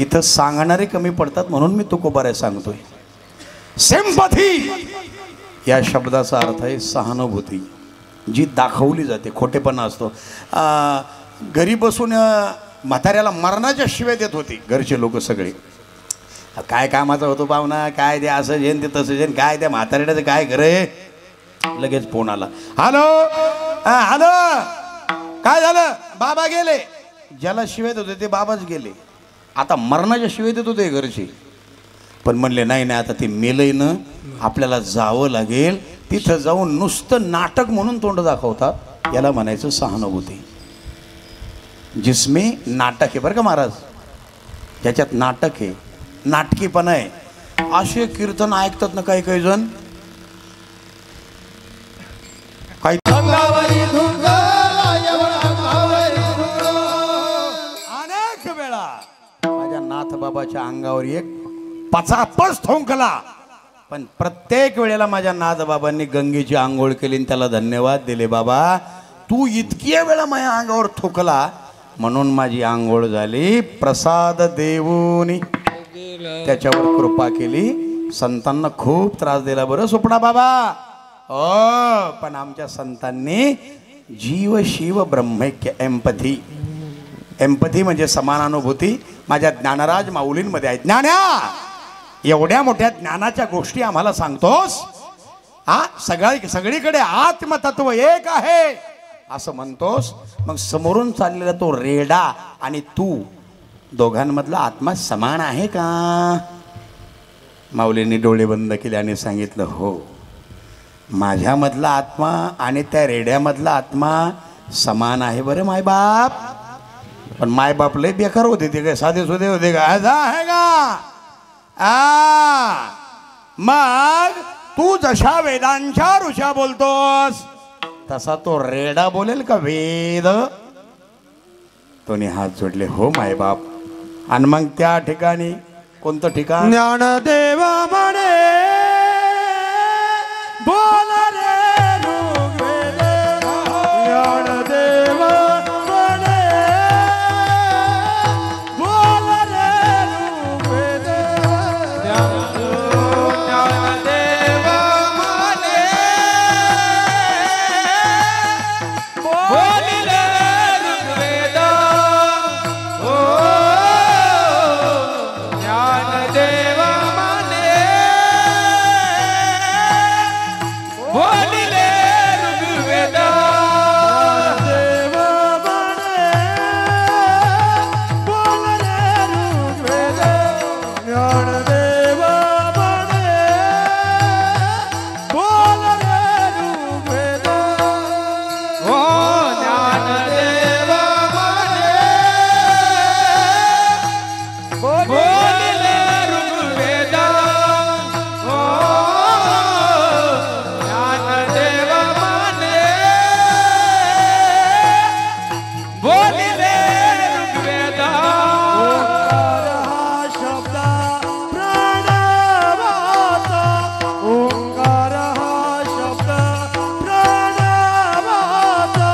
इथं सांगणारे कमी पडतात म्हणून मी तुकोबाराय सांगतोय. सिंपथी या शब्दाचा अर्थ आहे सहानुभूती, जी दाखवली जाते. खोटेपणा असतो. घरी बसून म्हाताऱ्याला मरणाच्या शिव्या देत होती घरचे लोक सगळे. काय कामाचा होतो पाहुणा, काय ते असं जेन ते तसं जेन, काय त्या म्हाताऱ्याचं काय घर आहे. लगेच फोन आला. हॅलो हॅलो काय झालं? बाबा गेले. ज्याला शिव्या देत होते ते बाबाच गेले. आता मरणाच्या शिव्या देत होते घरचे. पण म्हणले नाही नाही आता ते मेलंय ना, आपल्याला जावं लागेल. तिथं जाऊन नुसतं नाटक म्हणून तोंड दाखवतात. याला म्हणायचं सहानुभूती. जिसमें नाटक आहे बरं का महाराज, ज्याच्यात नाटक आहे, नाटकीपणा आहे. असे कीर्तन ऐकतात ना काही काही जण. नादबाबाच्या अंगावर एक पचापच थोंकला, पण प्रत्येक वेळेला माझ्या नादबाबांनी गंगेची आंघोळ केली आणि त्याला धन्यवाद दिले. बाबा तू इतक्या वेळा माझ्या अंगावर थोकला म्हणून माझी आंघोळ झाली. प्रसाद देऊनी त्याच्यावर कृपा केली. संतांना खूप त्रास दिला बरं सुपडा बाबा. पण आमच्या संतांनी जीव शिव ब्रह्मैक्य एम्पथी, एम्पथी म्हणजे समानानुभूती माझ्या ज्ञानराज माऊलींमध्ये आहे. ज्ञान्या एवढ्या मोठ्या ज्ञानाच्या गोष्टी आम्हाला सांगतोस, सगळीकडे आत्मतत्व एक आहे असं म्हणतोस, मग समोरून चाललेला तो रेडा आणि तू दोघांमधला आत्मा समान आहे का? माऊलींनी डोळे बंद केले आणि सांगितलं, हो माझ्यामधला आत्मा आणि त्या रेड्यामधला आत्मा समान आहे बरं मायबाप. पण मायबाप लय बेकार होते ते, काय साधे सुधे होते का? आहे का? मग तू जशा वेदांच्या ऋषा बोलतोस तसा तो रेडा बोलेल का वेद? तोने हात जोडले, हो मायबाप. आणि मग त्या ठिकाणी कोणतं ठिकाण? ज्ञानदेवा म्हणे बोल रे ऋग्वेद, ज्ञानदेवा म्हणे बोल रे ऋग्वेद, ज्ञानदेवा म्हणे बोल रे ऋग्वेद. ओ ज्ञानदेवा म्हणे बोलिले ऋग्वेद. देवा म्हणे बोल रे ऋग्वेद, ज्ञानदेवा म्हणे बोल रे ऋग्वेद. ओ ज्ञानदेवा म्हणे बोलिले ऋग्वेद. ओ ज्ञानदेवा म्हणे बोलिले ऋग्वेद. ओंकार हा शब्द प्रणवाचा, ओंकार हा शब्द प्रणवाचा,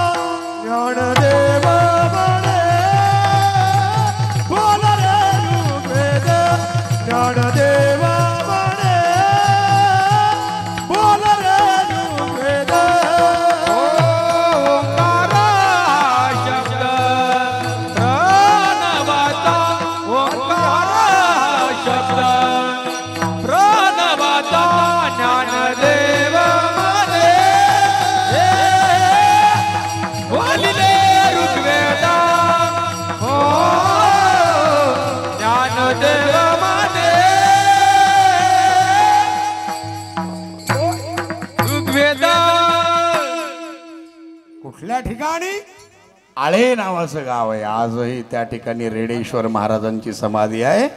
ज्ञानदेवा म्हणे बोल रे ऋग्वेद, ज्ञानदेवा म्हणे बोल रे ऋग्वेद. ओंकार शब्द प्रणवाचा, ओंकार शब्द प्रणवाचा, ज्ञानदेवा म्हणे बोलिले ऋग्वेद. ओ ज्ञानदेवा म्हणे ऋग्वेद. कुठल्या ठिकाणी? आळे नावाचं गाव आहे. आजही त्या ठिकाणी रेडेश्वर महाराजांची समाधी आहे.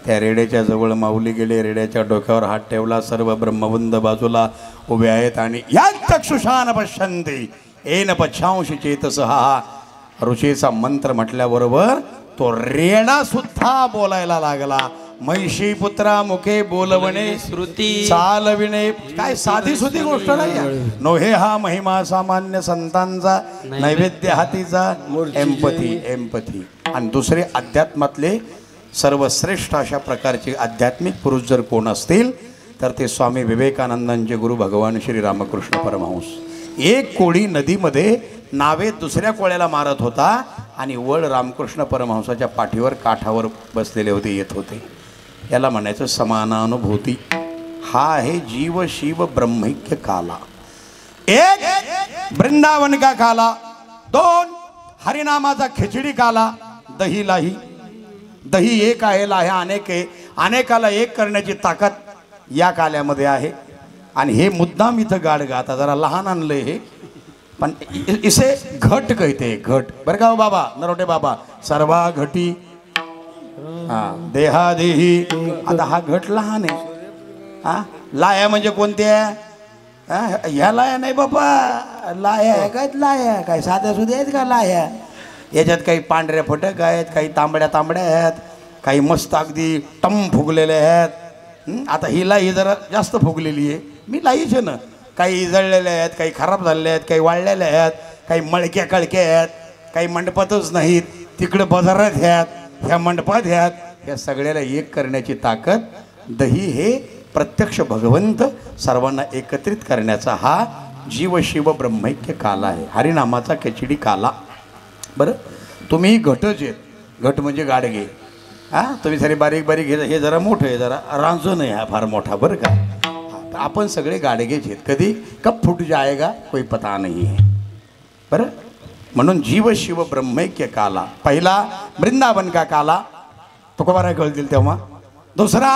त्या रेड्याच्या जवळ माऊली गेले, रेड्याच्या डोक्यावर हात ठेवला. सर्व ब्रह्मवंद बाजूला उभे आहेत आणि या चक्षुषान पश्यन्ति येन पश्यांशी चेतसः हा ऋषीचा मंत्र म्हटल्याबरोबर तो रेडा सुद्धा बोलायला लागला. महिषी पुत्रा मुखे बोलवणे श्रुती चालविणे, काय साधी सुधी गोष्ट नाही. नोहे हा महिमा सामान्य संतांचा, नैवेद्य हातीचा, एम्पथी एम्पथी. आणि दुसरे अध्यात्मातले सर्वश्रेष्ठ अशा प्रकारचे आध्यात्मिक पुरुष जर कोण असतील तर ते स्वामी विवेकानंदांचे गुरु भगवान श्री रामकृष्ण परमहंस. एक कोळी नदीमध्ये नावे दुसऱ्या कोळ्याला मारत होता आणि वळ रामकृष्ण परमहंसाच्या पाठीवर काठावर बसलेले होते, येत होते. याला म्हणायचं समानानुभूती. हा आहे जीव शिव ब्रह्मैक्य काला. एक वृंदावन का काला, दोन हरिनामाचा खिचडी काला, दही लाही. दही एक आहे, लाह्या अनेक आहे. अनेकाला एक करण्याची ताकद या काल्यामध्ये आहे. आणि हे मुद्दाम इथं गाडगा, आता जरा लहान आणलंय हे, पण इसे घट कहते, घट बरं का हो बाबा नरोटे बाबा. सर्वा घटी देहादेही. आता हा घट लहान आहे. लाया म्हणजे कोणत्या? ह्या लाया नाही बाबा, लाया आहे काय? लाया काय साध्या सुध्या आहेत का लाया? याच्यात काही पांढऱ्या फटक आहेत, काही तांबड्या तांबड्या आहेत, काही मस्त अगदी टम फुगलेले आहेत. आता ही लाई जरा जास्त फुगलेली आहे, मी लाईच आहे ना. काही इजळलेले आहेत, काही खराब झालेले आहेत, काही वाळलेले आहेत, काही मळक्या कळक्या आहेत, काही मंडपातच नाहीत, तिकडं बाजारात ह्यात, ह्या मंडपात ह्यात. ह्या सगळ्याला एक करण्याची ताकद दही हे प्रत्यक्ष भगवंत सर्वांना एकत्रित करण्याचा हा जीव शिव ब्रह्मैक्य काला आहे, हरिनामाचा खिचडी काला. बरं, तुम्ही घटच आहेत. घट म्हणजे गाडगे. हां, तुम्ही सारे बारीक बारीक हे जरा मोठं आहे, जरा रांजण आहे हा फार मोठा. बरं का, आपण सगळे गाडगेच आहेत. कधी कब फुट जाएगा कोई पता नहीं है. बरं, म्हणून जीव शिव ब्रह्मैक्य काला. पहिला वृंदावन का काला, तुकोबारा कळतील तेव्हा. दुसरा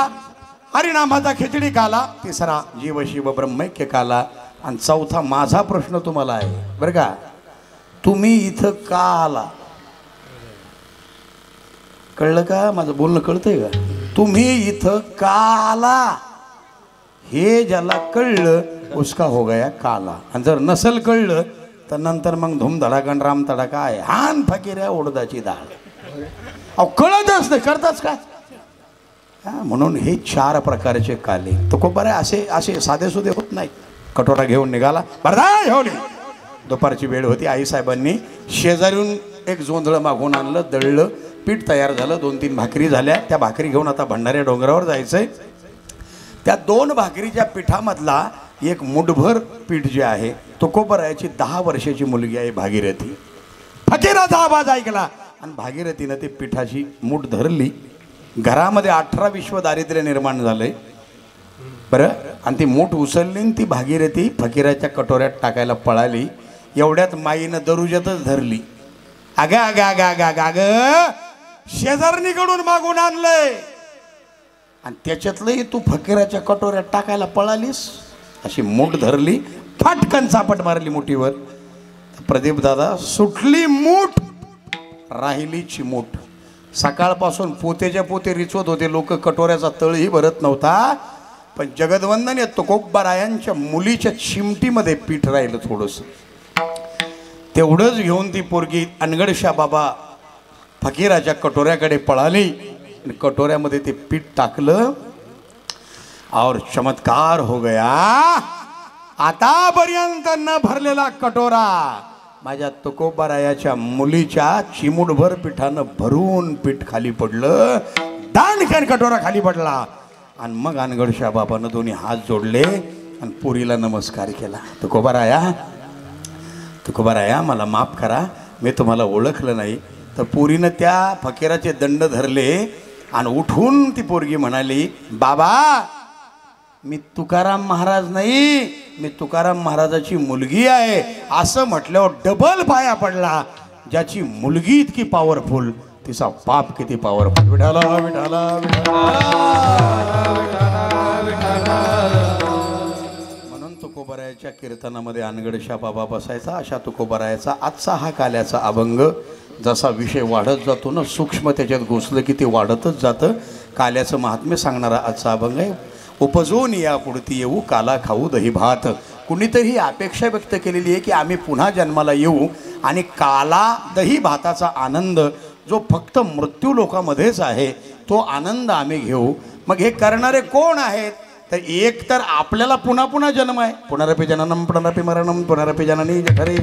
हरिनामाचा खिचडी काला. तिसरा जीव शिव ब्रह्मैक्य काला. आणि चौथा माझा प्रश्न तुम्हाला आहे बरं का, तुम्ही इथं का आला? कळलं का? माझं बोलणं कळतंय का? तुम्ही इथं का आला हे ज्याला कळलं उसका हो गया काला. आणि जर नसल कळलं तर नंतर मग धूमधडाकन राम तडाका आहे, हान फकीऱ्या उडदाची डाळ. अहो कळतच नाही, करताच काय? म्हणून हे 4 प्रकारचे काले. तो खूप बरे असे असे साधेसुधे होत नाहीत. कटोरा घेऊन निघाला, बरदाय होली. दुपारची वेळ होती. आईसाहेबांनी शेजारून एक जोंधळं मागून आणलं, दळलं, पीठ तयार झालं. 2-3 भाकरी झाल्या. त्या भाकरी घेऊन आता भंडाऱ्या डोंगरावर जायचंय. त्या 2 भाकरीच्या पिठामधला एक मुठभर पीठ जे आहे, तुकोबरायाची 10 वर्षाची मुलगी आहे भागीरथी. फकीराचा आवाज ऐकला आणि भागीरथीनं ते पिठाची मूठ धरली. घरामध्ये 18 विश्व दारिद्र्य निर्माण झालंय. बरं, आणि ती मूठ उचलली आणि ती भागीरथी फकीराच्या कटोऱ्यात टाकायला पळाली. एवढ्यात माईनं दरुज्यातच धरली. अगं अगं अगं अगं अगं अगं, शेजारणीकडून मागून आणलंय आणि त्याच्यातलंही तू फकीराच्या कटोऱ्यात टाकायला पळालीस. अशी मूठ धरली, फाटकन चापट मारली मुठीवर. प्रदीप दादा, सुटली मूठ, राहिली चिमूट. सकाळपासून पोतेच्या पोते रिचवत होते लोक, कटोऱ्याचा तळही भरत नव्हता. पण जगदवंदन या तुकोबारायांच्या मुलीच्या चिमटीमध्ये पीठ राहिलं थोडंसं. तेवढंच घेऊन ती पोरगी अनगडशा बाबा फकीराच्या कटोऱ्याकडे पळाली आणि कटोऱ्यामध्ये ते पीठ टाकलं और चमत्कार हो गया. आतापर्यंत न भरलेला कटोरा माझ्या तुकोबारायाच्या मुलीच्या चिमूटभर पिठानं भरून पीठ खाली पडलं. दानकन कटोरा खाली पडला. आणि मग अनगडशा बाबानं दोन्ही हात जोडले आणि पुरीला नमस्कार केला. तुकोबाराया मला माफ करा, मी तुम्हाला ओळखलं नाही. तर पुरीनं त्या फकीराचे दंड धरले आणि उठून ती पोरगी म्हणाली, बाबा मी तुकाराम महाराज नाही, मी तुकाराम महाराजाची मुलगी आहे. असं म्हटल्यावर डबल पाया पडला. ज्याची मुलगी इतकी पॉवरफुल, तिचा बाप किती पॉवरफुल. विठाला विठाला म्हणून तुकोबारायाच्या कीर्तनामध्ये अनगडशा बाबा बसायचा. अशा तुकोबारायाचा आजचा हा काल्याचा अभंग जसा विषय वाढत जातो ना, सूक्ष्म त्याच्यात घुसलं की ते वाढतच जातं. काल्याचं महात्म्य सांगणारा आजचा अभंग आहे. उपजून या पुढती येऊ काला खाऊ दही भात. कुणीतरी ही अपेक्षा व्यक्त केलेली आहे की आम्ही पुन्हा जन्माला येऊ आणि काला दही भाताचा आनंद जो फक्त मृत्यू लोकामध्येच आहे तो आनंद आम्ही घेऊ. मग हे करणारे कोण आहेत? तर एक तर आपल्याला पुन्हा पुन्हा जन्म आहे. पुनरपि जननम पुनरपि मरणम पुनरपि जननी जठरे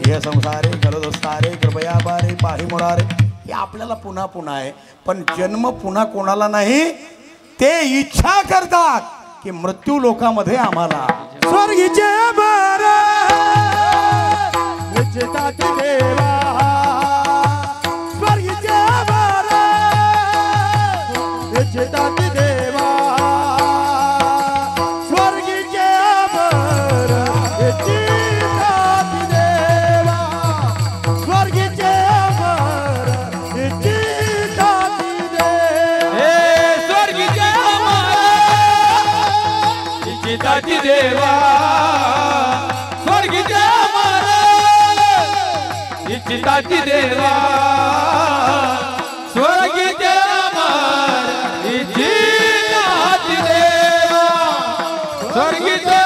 हे संसारे गलदस्तारे कृपया बारे पाही मुरारे. हे आपल्याला पुन्हा पुन्हा आहे. पण जन्म पुन्हा कोणाला नाही. ते इच्छा करतात की मृत्यू लोकामध्ये आम्हाला स्वर्गीचे बरे विचितात देवा. स्वर्गीचे बरे विचितात देवा. स्वर्गीचे बरे विचितात देवा. स्वर्गीचे बरे विचितात देवा. चिताची देवा स्वर्गीचे चिताची देवा स्वर्गीचे चिताची देवा स्वर्गीचे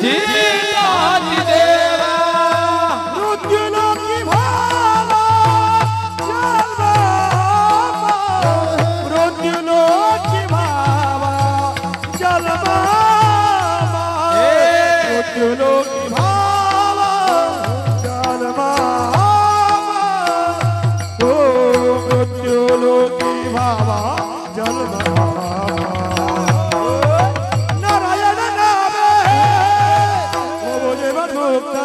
चिताची देवा. मृत्यूलोकी भावा जन्म मृत्युलोकी भावा जन्मा ओ मृत्युलोकी भावा जन्मा नारायण नामे ओ जीवन मुक्त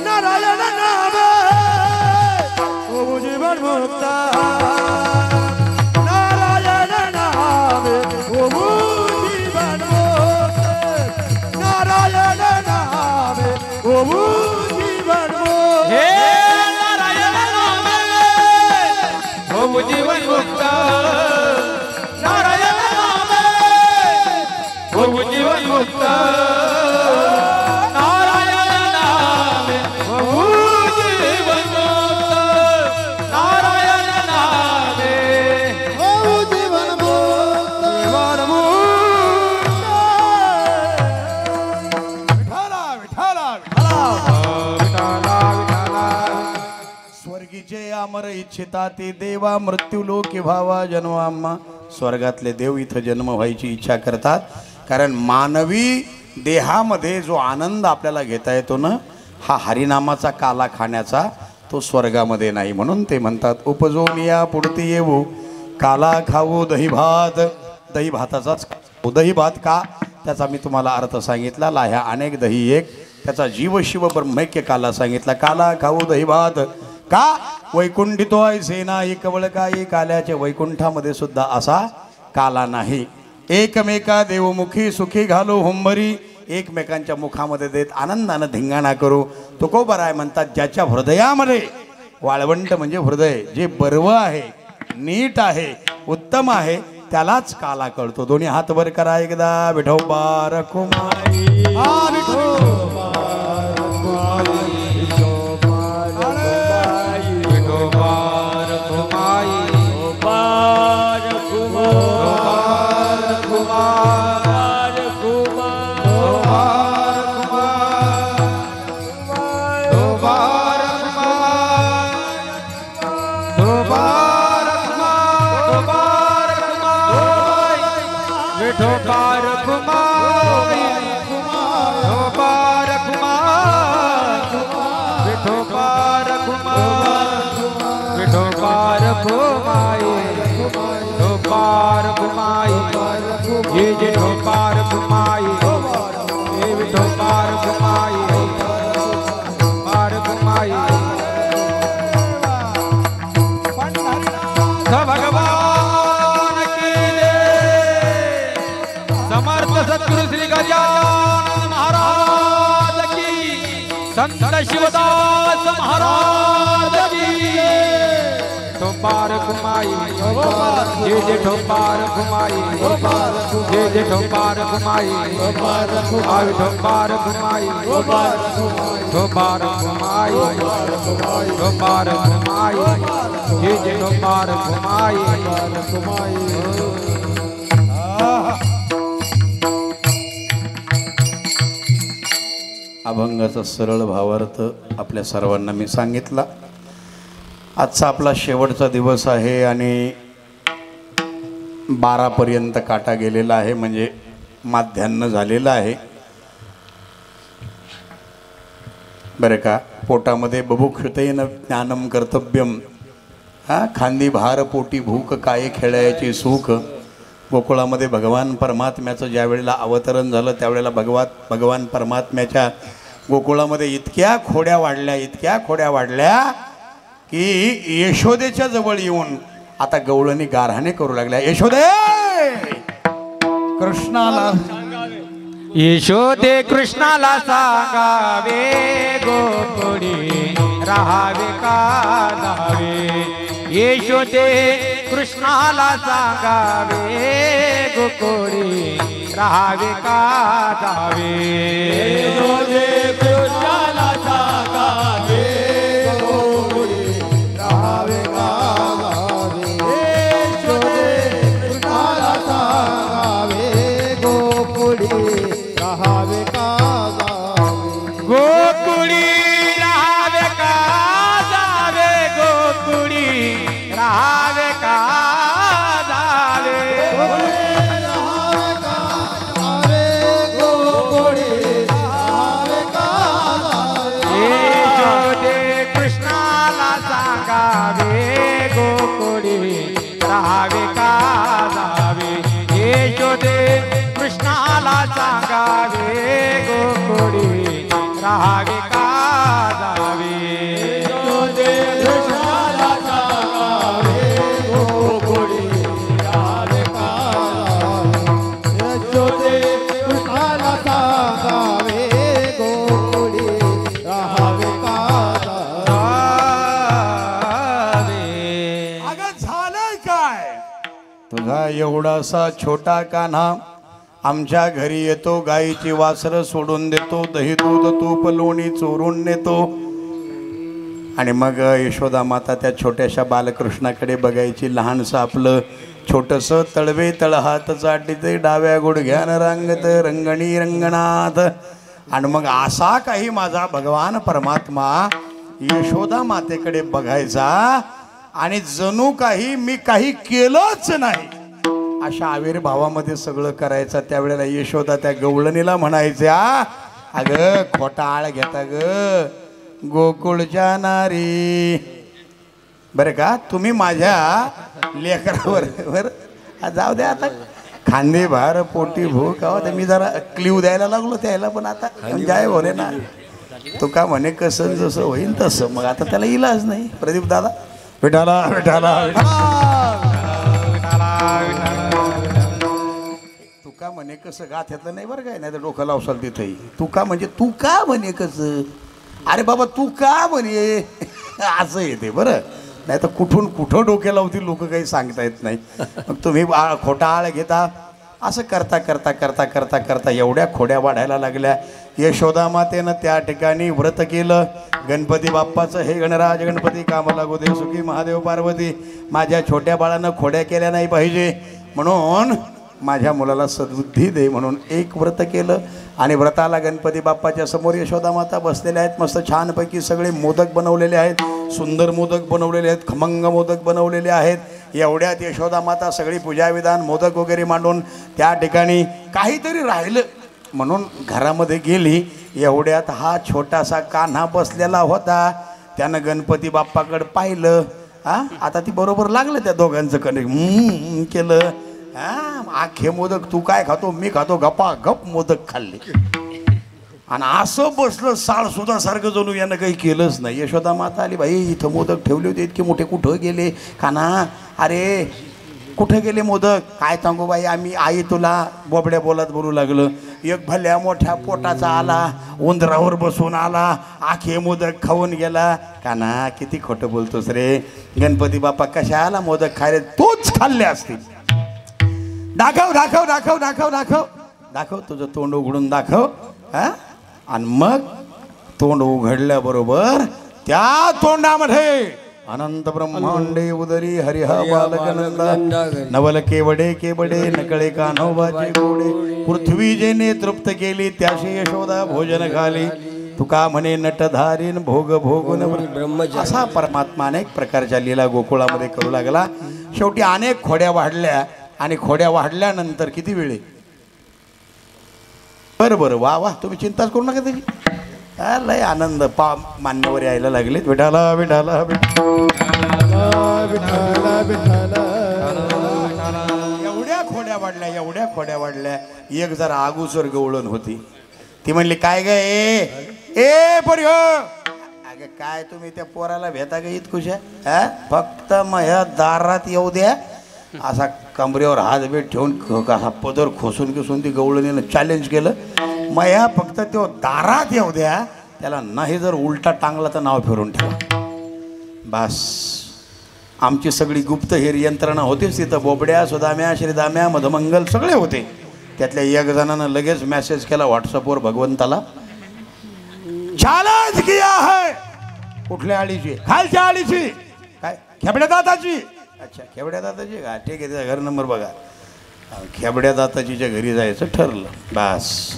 नारायण नामे ओ जीवन मुक्त नारायण नामे ओ जीवन मुक्त नारायण नामे ओ जीवन मुक्त हे नारायण नामे हो जीवन मुक्त नारायण नामे हो जीवन मुक्त नारायण नामे हो जीवन मुक्त नारायण नामे ओ जीवन मुक्त जीवन मुक्त विठाला विठाला विठाला स्वर्गीचे अमर इच्छिता ते देवा मृत्यूलोकी भावा जन्माम्मा. स्वर्गातले देव इथं जन्म व्हायची इच्छा करतात, कारण मानवी देहामध्ये जो आनंद आपल्याला घेता येतो ना, हा हरिनामाचा काला खाण्याचा, तो स्वर्गामध्ये नाही. म्हणून ते म्हणतात उपजून या पुढती येऊ काला खाऊ दही भात. दही भाताचाच दही भात का, त्याचा मी तुम्हाला अर्थ सांगितला. लाह्या अनेक दही एक, त्याचा जीव शिव ब्रह्मैक्य काला सांगितला. काला खाऊ दही भात का वैकुंठितो ऐसे नाही कवळ काही काल्याचे वैकुंठामध्ये सुद्धा असा काला नाही. एकमेका देवमुखी सुखी घालो हुंबरी. एकमेकांच्या मुखामध्ये देत आनंदानं धिंगाणा करू. तुकोबराय म्हणतात ज्याच्या हृदयामध्ये वाळवंट म्हणजे हृदय जे बर्व आहे, नीट आहे, उत्तम आहे, त्यालाच काला कळतो. दोन्ही हात वर करा एकदा. विठोबा रखुमाई भगवान की जय. समर्थ सद्गुरु श्री गजानन महाराज की, संत शिवदास महाराज की. ठोपार घुमाई जे जे ठोपार घुमाई जे जे ठोपार घुमाई आवी ठोपार घुमाई ठोपार घुमाई ठोपार घुमाई जे जे ठोपार घुमाई. अभंगाचा सरळ भावार्थ आपल्या सर्वांना मी सांगितला. आजचा आपला शेवटचा दिवस आहे आणि 12 पर्यंत काटा गेलेला आहे, म्हणजे माध्यान्ह झालेला आहे बरं का. पोटामध्ये बभुक्षतेन ज्ञानम कर्तव्यम. खांदी भार पोटी भूक काय खेळायची सुख. गोकुळामध्ये भगवान परमात्म्याचं ज्या वेळेला अवतरण झालं त्यावेळेला भगवान परमात्म्याच्या गोकुळामध्ये इतक्या खोड्या वाढल्या की यशोदेच्या जवळ येऊन आता गवळणी गारहाणे करू लागल्या. यशोदे कृष्णाला यशोदे कृष्णाला सांगावे गोकुळी राहावे का जावे. यशोदे कृष्णाला सांगावे गोकुळी राहावे का जावे. यशोदे कृष्णाला सांगावे गोकुळी राहावे का जावे. यशोदे कृष्णाला सांगावे गोकुळी राहावे का जावे. गोकुळी राहावे का जावे. गोकुळी राहावे का जावे. राहावे का जावे गोकुळी सांगावे गोकुळी राहावे का जावे यशोदे कृष्णाला सांगावे गोकुळी राहावे का जावे यशोदे कृष्णाला सांगावे गोकुळी राहावे का जावे अगं झालंय काय तुझा एवढासा छोटा कान्हा आमच्या घरी येतो, गाईची वासरं सोडून देतो, दही दूध तूप लोणी चोरून नेतो आणि मग यशोदा माता त्या छोट्याशा बालकृष्णाकडे बघायची. लहानसं आपलं छोटंसं तळवे तळहात चाटीते डाव्या गुडघ्यानं रांगत रंगणी रंगणात. आणि मग असा काही माझा भगवान परमात्मा यशोदा मातेकडे बघायचा आणि जणू काही मी काही केलंच नाही अशा आविर्भावामध्ये सगळं करायचं. त्यावेळेला यशोदा त्या गवळणीला म्हणायच्या, अगं खोटा आळ घेता ग गोकुळच्या नारी. बरं का तुम्ही माझ्या लेकरावर जाऊ द्या आता खांदे भार पोटी भूक आहोत. मी जरा क्ल्यू द्यायला लागलो त्याला, पण आता जय बोले ना तो का म्हणे कसं जसं होईन तसं. मग आता त्याला इलाज नाही. प्रदीप दादा विठाला विठाला तुका म्हणे कसं गाथ्यातलं नाही बरं काय, नाही तर डोकं लावसाल तिथंही. तुका म्हणजे तू का म्हणे कसं, अरे बाबा तू का म्हणे असं येते बरं. नाही तर कुठून कुठं डोक्या लावतील लोक, काही सांगता येत नाही. मग तुम्ही खोटा आळ घेता. असं करता करता करता करता करता एवढ्या खोड्या वाढायला लागल्या. यशोदा मातेनं त्या ठिकाणी व्रत केलं गणपती बाप्पाचं, हे गणराज गणपती कामाला गोदे सुखी महादेव पार्वती, माझ्या छोट्या बाळानं खोड्या केल्या नाही पाहिजे म्हणून माझ्या मुलाला सद्बुद्धी दे म्हणून एक व्रत केलं. आणि व्रताला गणपती बाप्पाच्या समोर यशोदा माता बसलेल्या आहेत. मस्त छानपैकी सगळे मोदक बनवलेले आहेत, सुंदर मोदक बनवलेले आहेत, खमंग मोदक बनवलेले आहेत. एवढ्यात यशोदा माता सगळी पूजाविधान मोदक वगैरे मांडून त्या ठिकाणी काहीतरी राहिलं म्हणून घरामध्ये गेली. एवढ्यात हा छोटासा कान्हा बसलेला होता. त्यानं गणपती बाप्पाकडे पाहिलं. आता ती बरोबर लागलं त्या दोघांचं कनेक्ट केलं. आखे मोदक तू काय खातो, मी खातो, गप्पा गप मोदक खाल्ले. आणि असं बसलं साळ सुद्धा सारखं जणू यानं काही केलंच नाही. यशोदा माता आली, बाई इथं मोदक ठेवले होते इतके मोठे, कुठं गेले कान्हा, अरे कुठं गेले मोदक. काय सांगू बाई, आम्ही आई तुला बोबड्या बोलत बोलू लागलं. एक भल्या मोठ्या पोटाचा आला, उंदरावर बसून आला, आखे मोदक खाऊन गेला. कान्हा किती खोटं बोलतोस रे, गणपती बाप्पा कशा आला मोदक खायला, तूच खाल्ले असतील. दाखव दाखव दाखव दाखव दाखव दाखव तुझं तोंड उघडून दाखव. आणि मग तोंड उघडल्याबरोबर त्या तोंडामध्ये अनंत ब्रह्मांडे उदरी हरिह बालकनंदा नवल केवडे केवडे नकळे कान्होबाचे गोडे पृथ्वी जेने तृप्त केली त्याशी यशोदा भोजन खाली. तुका म्हणे नटधारीन भोग भोगून ब्रह्म. असा परमात्मा अनेक प्रकारच्या लीला गोकुळामध्ये करू लागला. शेवटी अनेक खोड्या वाढल्या आणि खोड्या वाढल्यानंतर किती वेळ, बरं बरं वा वा तुम्ही चिंताच करू नका त्याची. लय आनंद मान्यवर यायला लागलेत. विठाला विठाला एवढ्या खोड्या वाढल्या एवढ्या खोड्या वाढल्या. एक जरा आगुसर गवळण होती. ती म्हणली काय ग ए पोरी हो, अगं काय तुम्ही त्या पोराला भेटा ग इतकुशा, फक्त माझ्या दारात येऊ द्या. असा कमरेवर हात बेट ठेवून असा पदर खोसून किसून ती गवळणीनं चॅलेंज केलं. मया फक्त तो दारात येऊ द्या, त्याला नाही जर उलटा टांगला तर नाव फिरून ठेवा. बस आमची सगळी गुप्तहेर यंत्रणा होतीच तिथं. बोबड्या सुदाम्या श्रीदाम्या मधमंगल सगळे होते. त्यातल्या एक जणानं लगेच मेसेज केला व्हॉट्सअपवर भगवंताला, चॅलेंज किया है. कुठल्या आळीची, खालच्या आळीची, काय खेबड्या दाताची. अच्छा खेबड्या दाताची का, ठीक आहे. त्याचा घर नंबर बघा. खेबड्या दाताजीच्या घरी जायचं ठरलं. बस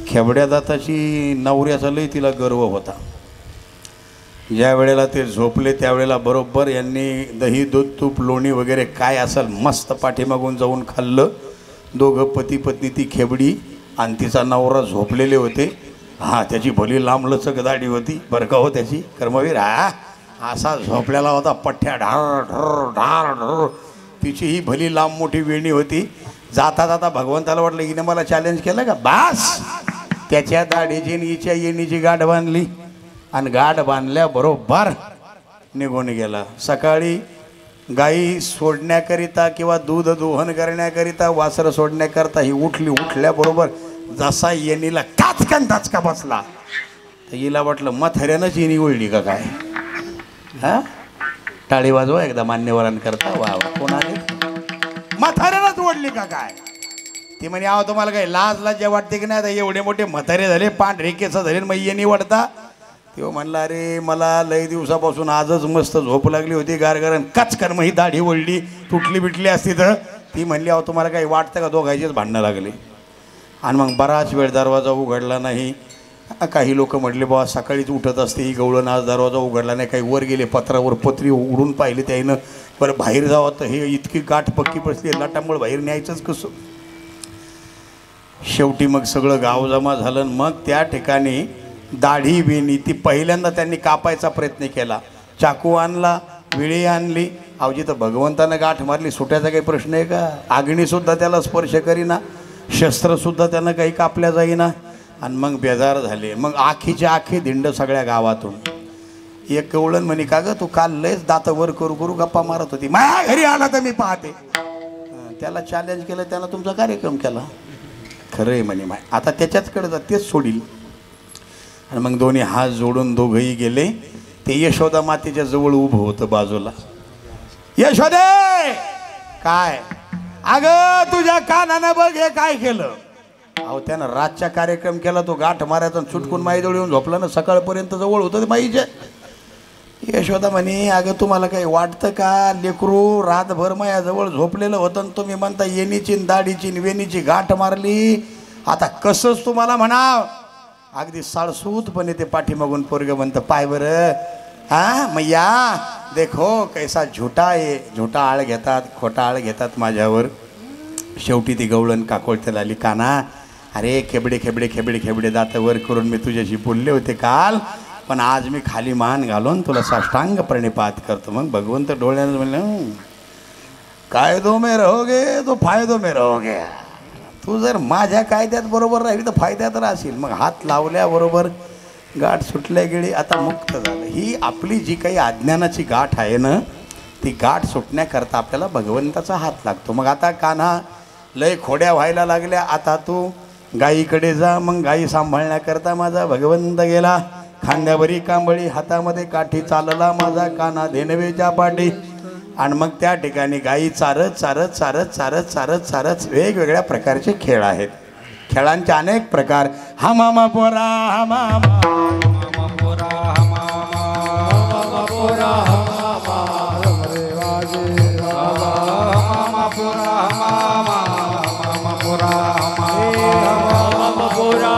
खेबड्या दाताची नवऱ्याचा लय तिला गर्व होता. ज्या वेळेला ते झोपले त्यावेळेला बरोबर यांनी दही दूध तूप लोणी वगैरे काय असेल मस्त पाठीमागून जाऊन खाल्लं. दोघं पती पत्नी, ती खेबडी आणि तिचा नवरा झोपलेले होते. त्याची भली लांबलचक दाढी होती बरं का हो त्याची, कर्मवीर. असा झोपलेला होता, पठ्ठ्या ढार ढर ढार ढर. तिची ही भली लांब मोठी वेणी होती. जाता जाता भगवंताला वाटलं हिने मला चॅलेंज केलं का बास. त्याच्या दाढीची हिच्या येणीची गाठ बांधली आणि गाठ बांधल्याबरोबर निघून गेला. सकाळी गाई सोडण्याकरिता किंवा दूध दोहन करण्याकरिता वासरं सोडण्याकरता ही उठली. उठल्याबरोबर जसा येणीला काचकन धाचका बसला तर हिला वाटलं म्हाताऱ्यानंच येणी ओळली का काय. हा टाळी वाजवा एकदा मान्यवरांकरता. वा वा. कोण आले. म्हाताऱ्यानंच ओढली का काय. ती म्हणे आहो तुम्हाला काय लाज लाज वाटते की नाही. आता एवढे मोठे म्हातारे झाले पांढरे केस झाले मग येणी वाढता. तेव्हा म्हणला अरे मला लय दिवसापासून आजच मस्त झोप लागली होती गारगारण कचकन मग ही दाढी ओढली तुटली बिटली असती तर. ती म्हणली अहो तुम्हाला काही वाटतं का. दोघांचीच भांडणं लागली. आणि मग बराच वेळ दरवाजा उघडला नाही. काही लोक म्हटले बाबा सकाळीच उठत असते ही गवळण आज दरवाजा उघडला नाही. काही वर गेले पत्रावर पत्री उडून पाहिले त्यानं. बरं बाहेर जावं तर हे इतकी गाठ पक्की बसली लाटामुळे बाहेर न्यायचंच कसं. शेवटी मग सगळं गाव जमा झालं. मग त्या ठिकाणी दाढी वेणी ती पहिल्यांदा त्यांनी कापायचा प्रयत्न केला. चाकू आणला विळी आणली. अवजी तर भगवंतानं गाठ मारली सुट्याचा काही प्रश्न आहे का. अग्नीसुद्धा त्याला स्पर्श करीना शस्त्रसुद्धा त्यानं काही कापल्या जाईना. आणि मग बेजार झाले. मग आखीच्या आखी धिंड सगळ्या गावातून. एक कवळण म्हणे का ग तू काल लयच दात वर करू करू गप्पा मारत होती माझ्या घरी आला तर मी पाहते. त्याला चॅलेंज केलं त्यानं तुमचा कार्यक्रम केला. खरं आहे म्हणे माय आता त्याच्याचकडे जा तेच सोडील. आणि मग दोन्ही हात जोडून दोघंही गेले. ते यशोदा मातेच्या जवळ उभं होतं बाजूला. यशोदे काय अगं तुझ्या कानानं बघ हे काय केलं. अहो त्यानं रातचा कार्यक्रम केला तो गाठ मारायचा चुटकून माईजवळ येऊन झोपला ना सकाळपर्यंत जवळ होतं ते माईचे. यशोदा म्हणे अगं तुम्हाला काही वाटतं का लेकरू रातभर माझ्याजवळ झोपलेलं होतं तुम्ही म्हणता येणीची दाढीची वेणीची गाठ मारली. आता कसंच तुम्हाला म्हणाव. अगदी साळसूतपणे ते पाठीमागून पोरगं म्हणतं पाय बरं हा मैया देखो कैसा झुटा आहे. झुटा आळ घेतात खोटा आळ घेतात माझ्यावर. शेवटी ती गवळण काकोळतेला आली. काना अरे खेबडे खेबडे खेबडे खेबडे दात वर करून मी तुझ्याशी बोलले होते काल पण आज मी खाली मान घालून तुला साष्टांग प्रणिपात करतो. मग भगवंत डोळ्यानं म्हणलं कायदो में रहोगे तो फायदो में रहोगे. तू जर माझ्या कायद्यात बरोबर राहिली तर फायद्यात राहशील. मग हात लावल्याबरोबर गाठ सुटल्या गेली. आता मुक्त झालं. ही आपली जी काही अज्ञानाची गाठ आहे ना ती गाठ सुटण्याकरता आपल्याला भगवंताचा हात लागतो. मग आता कान्हा लय खोड्या व्हायला लागल्या. आता तू गाईकडे जा. मग गाई सांभाळण्याकरता माझा भगवंत गेला. खांद्यावरी कांबळी हातामध्ये काठी चालला माझा कान्हा धेनवेच्या पाठी. आणि मग त्या ठिकाणी गाई चारत चारत चारत चारत चारत चारत वेगवेगळ्या प्रकारचे खेळ आहेत. खेळांचे अनेक प्रकार. हा मामा पोरा हा मामा पोरा हा मामा पोरा हा मामा पोरा हा मामा पोरा पोरा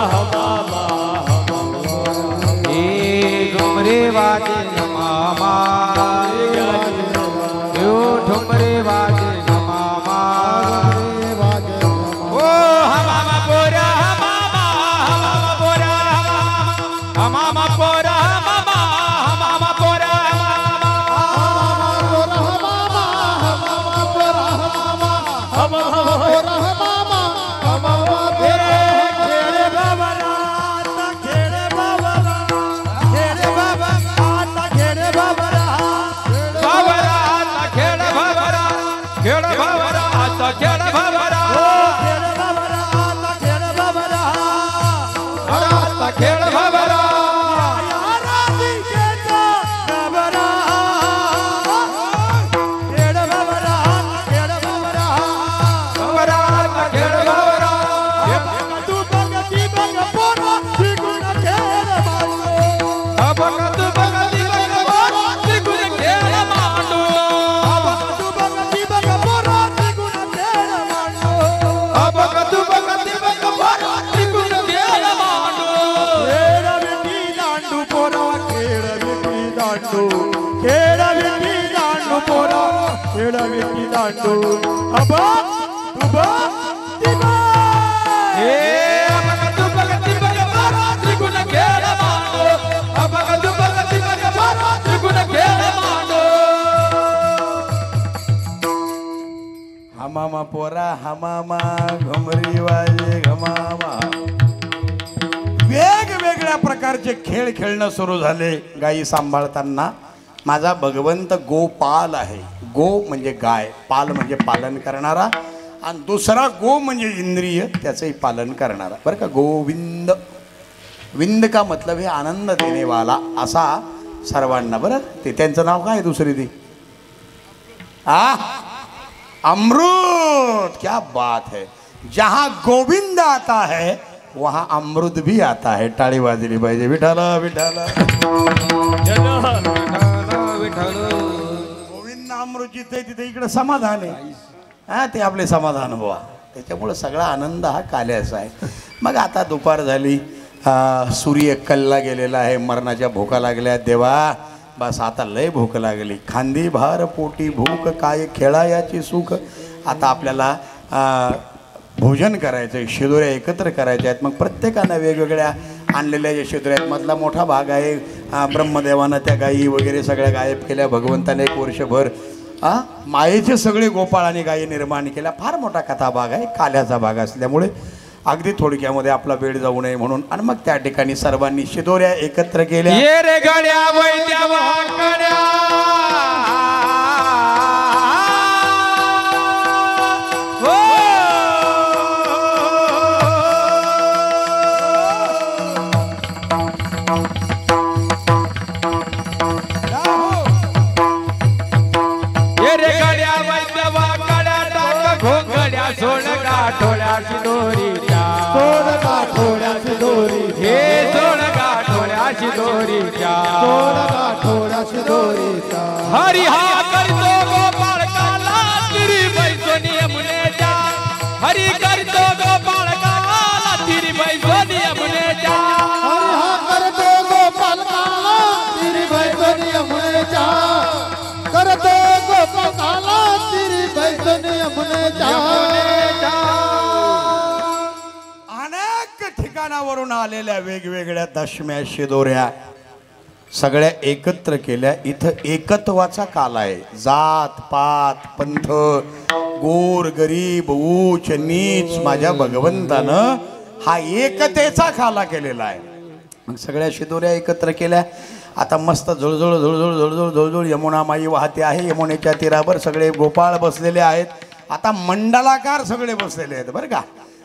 ठुमरे वाजे मामा यो ठुमरे वाजे मामा ओ मामा पोरा मामा पोरा मामा पोरा मामा पोरा हमामा पोरा हमामा घुमरी वाजे घमामा. वेगवेगळ्या प्रकारचे खेळ खेळणं सुरू झाले गायी सांभाळताना. माझा भगवंत गोपाल आहे. गो म्हणजे गाय, पाल म्हणजे पालन करणारा, आणि दुसरा गो म्हणजे इंद्रिय त्याचंही पालन करणारा. बरं का. गोविंद, विंद का मतलब हे आनंद देने वाला असा सर्वांना. बरं ते त्यांचं नाव काय दुसरी ती अमृत. क्या बात है. जहां गोविंद आता है वहां अमृत भी आता है. टाळी वाजली पाहिजे. विठाला विठाला गोविंद अमृत जिथे तिथे इकडे समाधान आहे. हा ते आपले समाधान व्हा. त्याच्यामुळे सगळा आनंद हा काल्याचा आहे. मग आता दुपार झाली, सूर्य कल्ला गेलेला आहे, मरणाच्या भूका लागल्या. देवा बस आता लय भूक लागली. खांदी भार पोटी भूक काय खेळायाची सुख. आता आपल्याला भोजन करायचं आहे. शिदोऱ्या एकत्र करायच्या आहेत. मग प्रत्येकानं वेगवेगळ्या आणलेल्या ज्या शिदोऱ्या आहेत मधला मोठा भाग आहे ब्रह्मदेवानं त्या गायी वगैरे सगळ्या गायब केल्या. भगवंताने एक वर्षभर मायेचे सगळे गोपाळ आणि गायी निर्माण केल्या. फार मोठा कथा भाग आहे, काल्याचा भाग असल्यामुळे अगदी थोडक्यामध्ये आपला वेळ जाऊ नये म्हणून. आणि मग त्या ठिकाणी सर्वांनी शिदोऱ्या एकत्र केल्या. ये रे गड्या वैद्या वाकड्या सोड गाठोड्याची दोरी, सोड गाठोड्याची दोरी, हे सोड गाठोड्याची दोरी, सोड गाठोड्याची दोरी. हरी हा करतो गोपाळ काला तिरी बैसोनी यमुनेच्या. हरी करतो गोपाळ काला तिरी बैसोनी यमुनेच्या. हरी हा करतो गोपाल काला तिरी बैसोनी यमुनेच्या. करतो गोपाल काला तिरी बैसोनी यमुनेच्या. ठिकाणावरून आलेल्या वेगवेगळ्या दशम्या शिदोऱ्या सगळ्या एकत्र केल्या. इथं एकत्वाचा काल आहे. जात पात पंथ गोर गरीब ऊच नीच माझ्या भगवंतानं हा एकतेचा काला केलेला आहे. मग सगळ्या शिदोऱ्या एकत्र केल्या. आता मस्त झुळझुळ झुळझुळ झुळझुळ झुळझुळ यमुना माई वाहते आहे. यमुनेच्या तीरावर सगळे गोपाळ बसलेले आहेत. आता मंडलाकार सगळे बसलेले आहेत बरं का.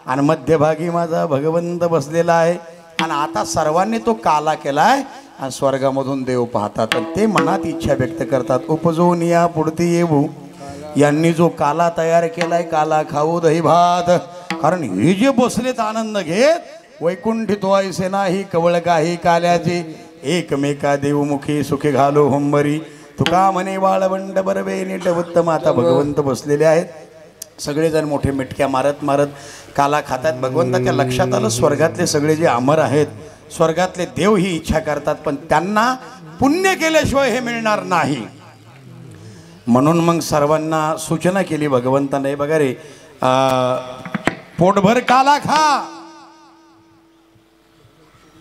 आणि मध्यभागी माझा भगवंत बसलेला आहे. आणि आता सर्वांनी तो काला केलाय आणि स्वर्गामधून देव पाहतात आणि ते मनात इच्छा व्यक्त करतात. उपजून या पुढती येऊ. यांनी जो काला तयार केलाय काला खाऊ दही भात. कारण हे जे बसलेत आनंद घेत वैकुंठी तो ऐसे नाही कवळ काही काल्याची. एकमेका देवमुखी सुखी घालो होंबरी. तुका म्हणे वाळवंड बरवे नीट उत्तम. आता भगवंत बसलेले आहेत. सगळेजण मोठे मिटक्या मारत मारत काला खातात. भगवंताच्या लक्षात आलं स्वर्गातले सगळे जे अमर आहेत स्वर्गातले देव ही इच्छा करतात पण त्यांना पुण्य केल्याशिवाय हे मिळणार नाही. म्हणून मग सर्वांना सूचना केली भगवंताने. बघा रे पोटभर काला खा.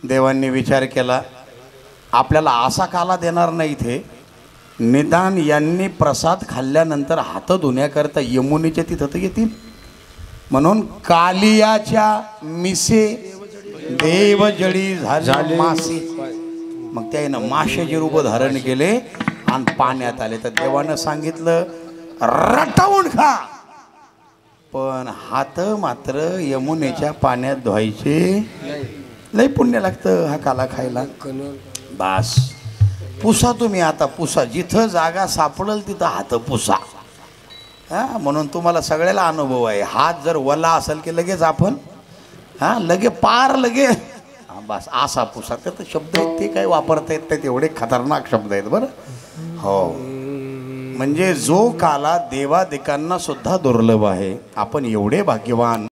देवांनी विचार केला आपल्याला असा काला देणार नाही इथे. निदान यांनी प्रसाद खाल्ल्यानंतर हात धुण्याकरता यमुनेच्या तिथं तर येतील. म्हणून कालियाच्या मिसे देवजळी झाले मासे. मग त्यानं माशाचे रूप धारण केले आणि पाण्यात आले. तर देवानं सांगितलं रटावून खा पण हात मात्र यमुनेच्या पाण्यात धुवायचे. लय पुण्य लागतं हा काला खायला. बास पुसा तुम्ही आता पुसा. जिथं जागा सापडल तिथं हात पुसा. म्हणून तुम्हाला सगळ्याला अनुभव आहे. हात जर वला असेल की लगेच आपण लगे पार लगे बस असा पुसा. तर शब्द आहेत ते काही वापरता येत नाही तेवढे खतरनाक शब्द आहेत बरं. हो म्हणजे जो काला देवादिकांना सुद्धा दुर्लभ आहे. आपण एवढे भाग्यवान.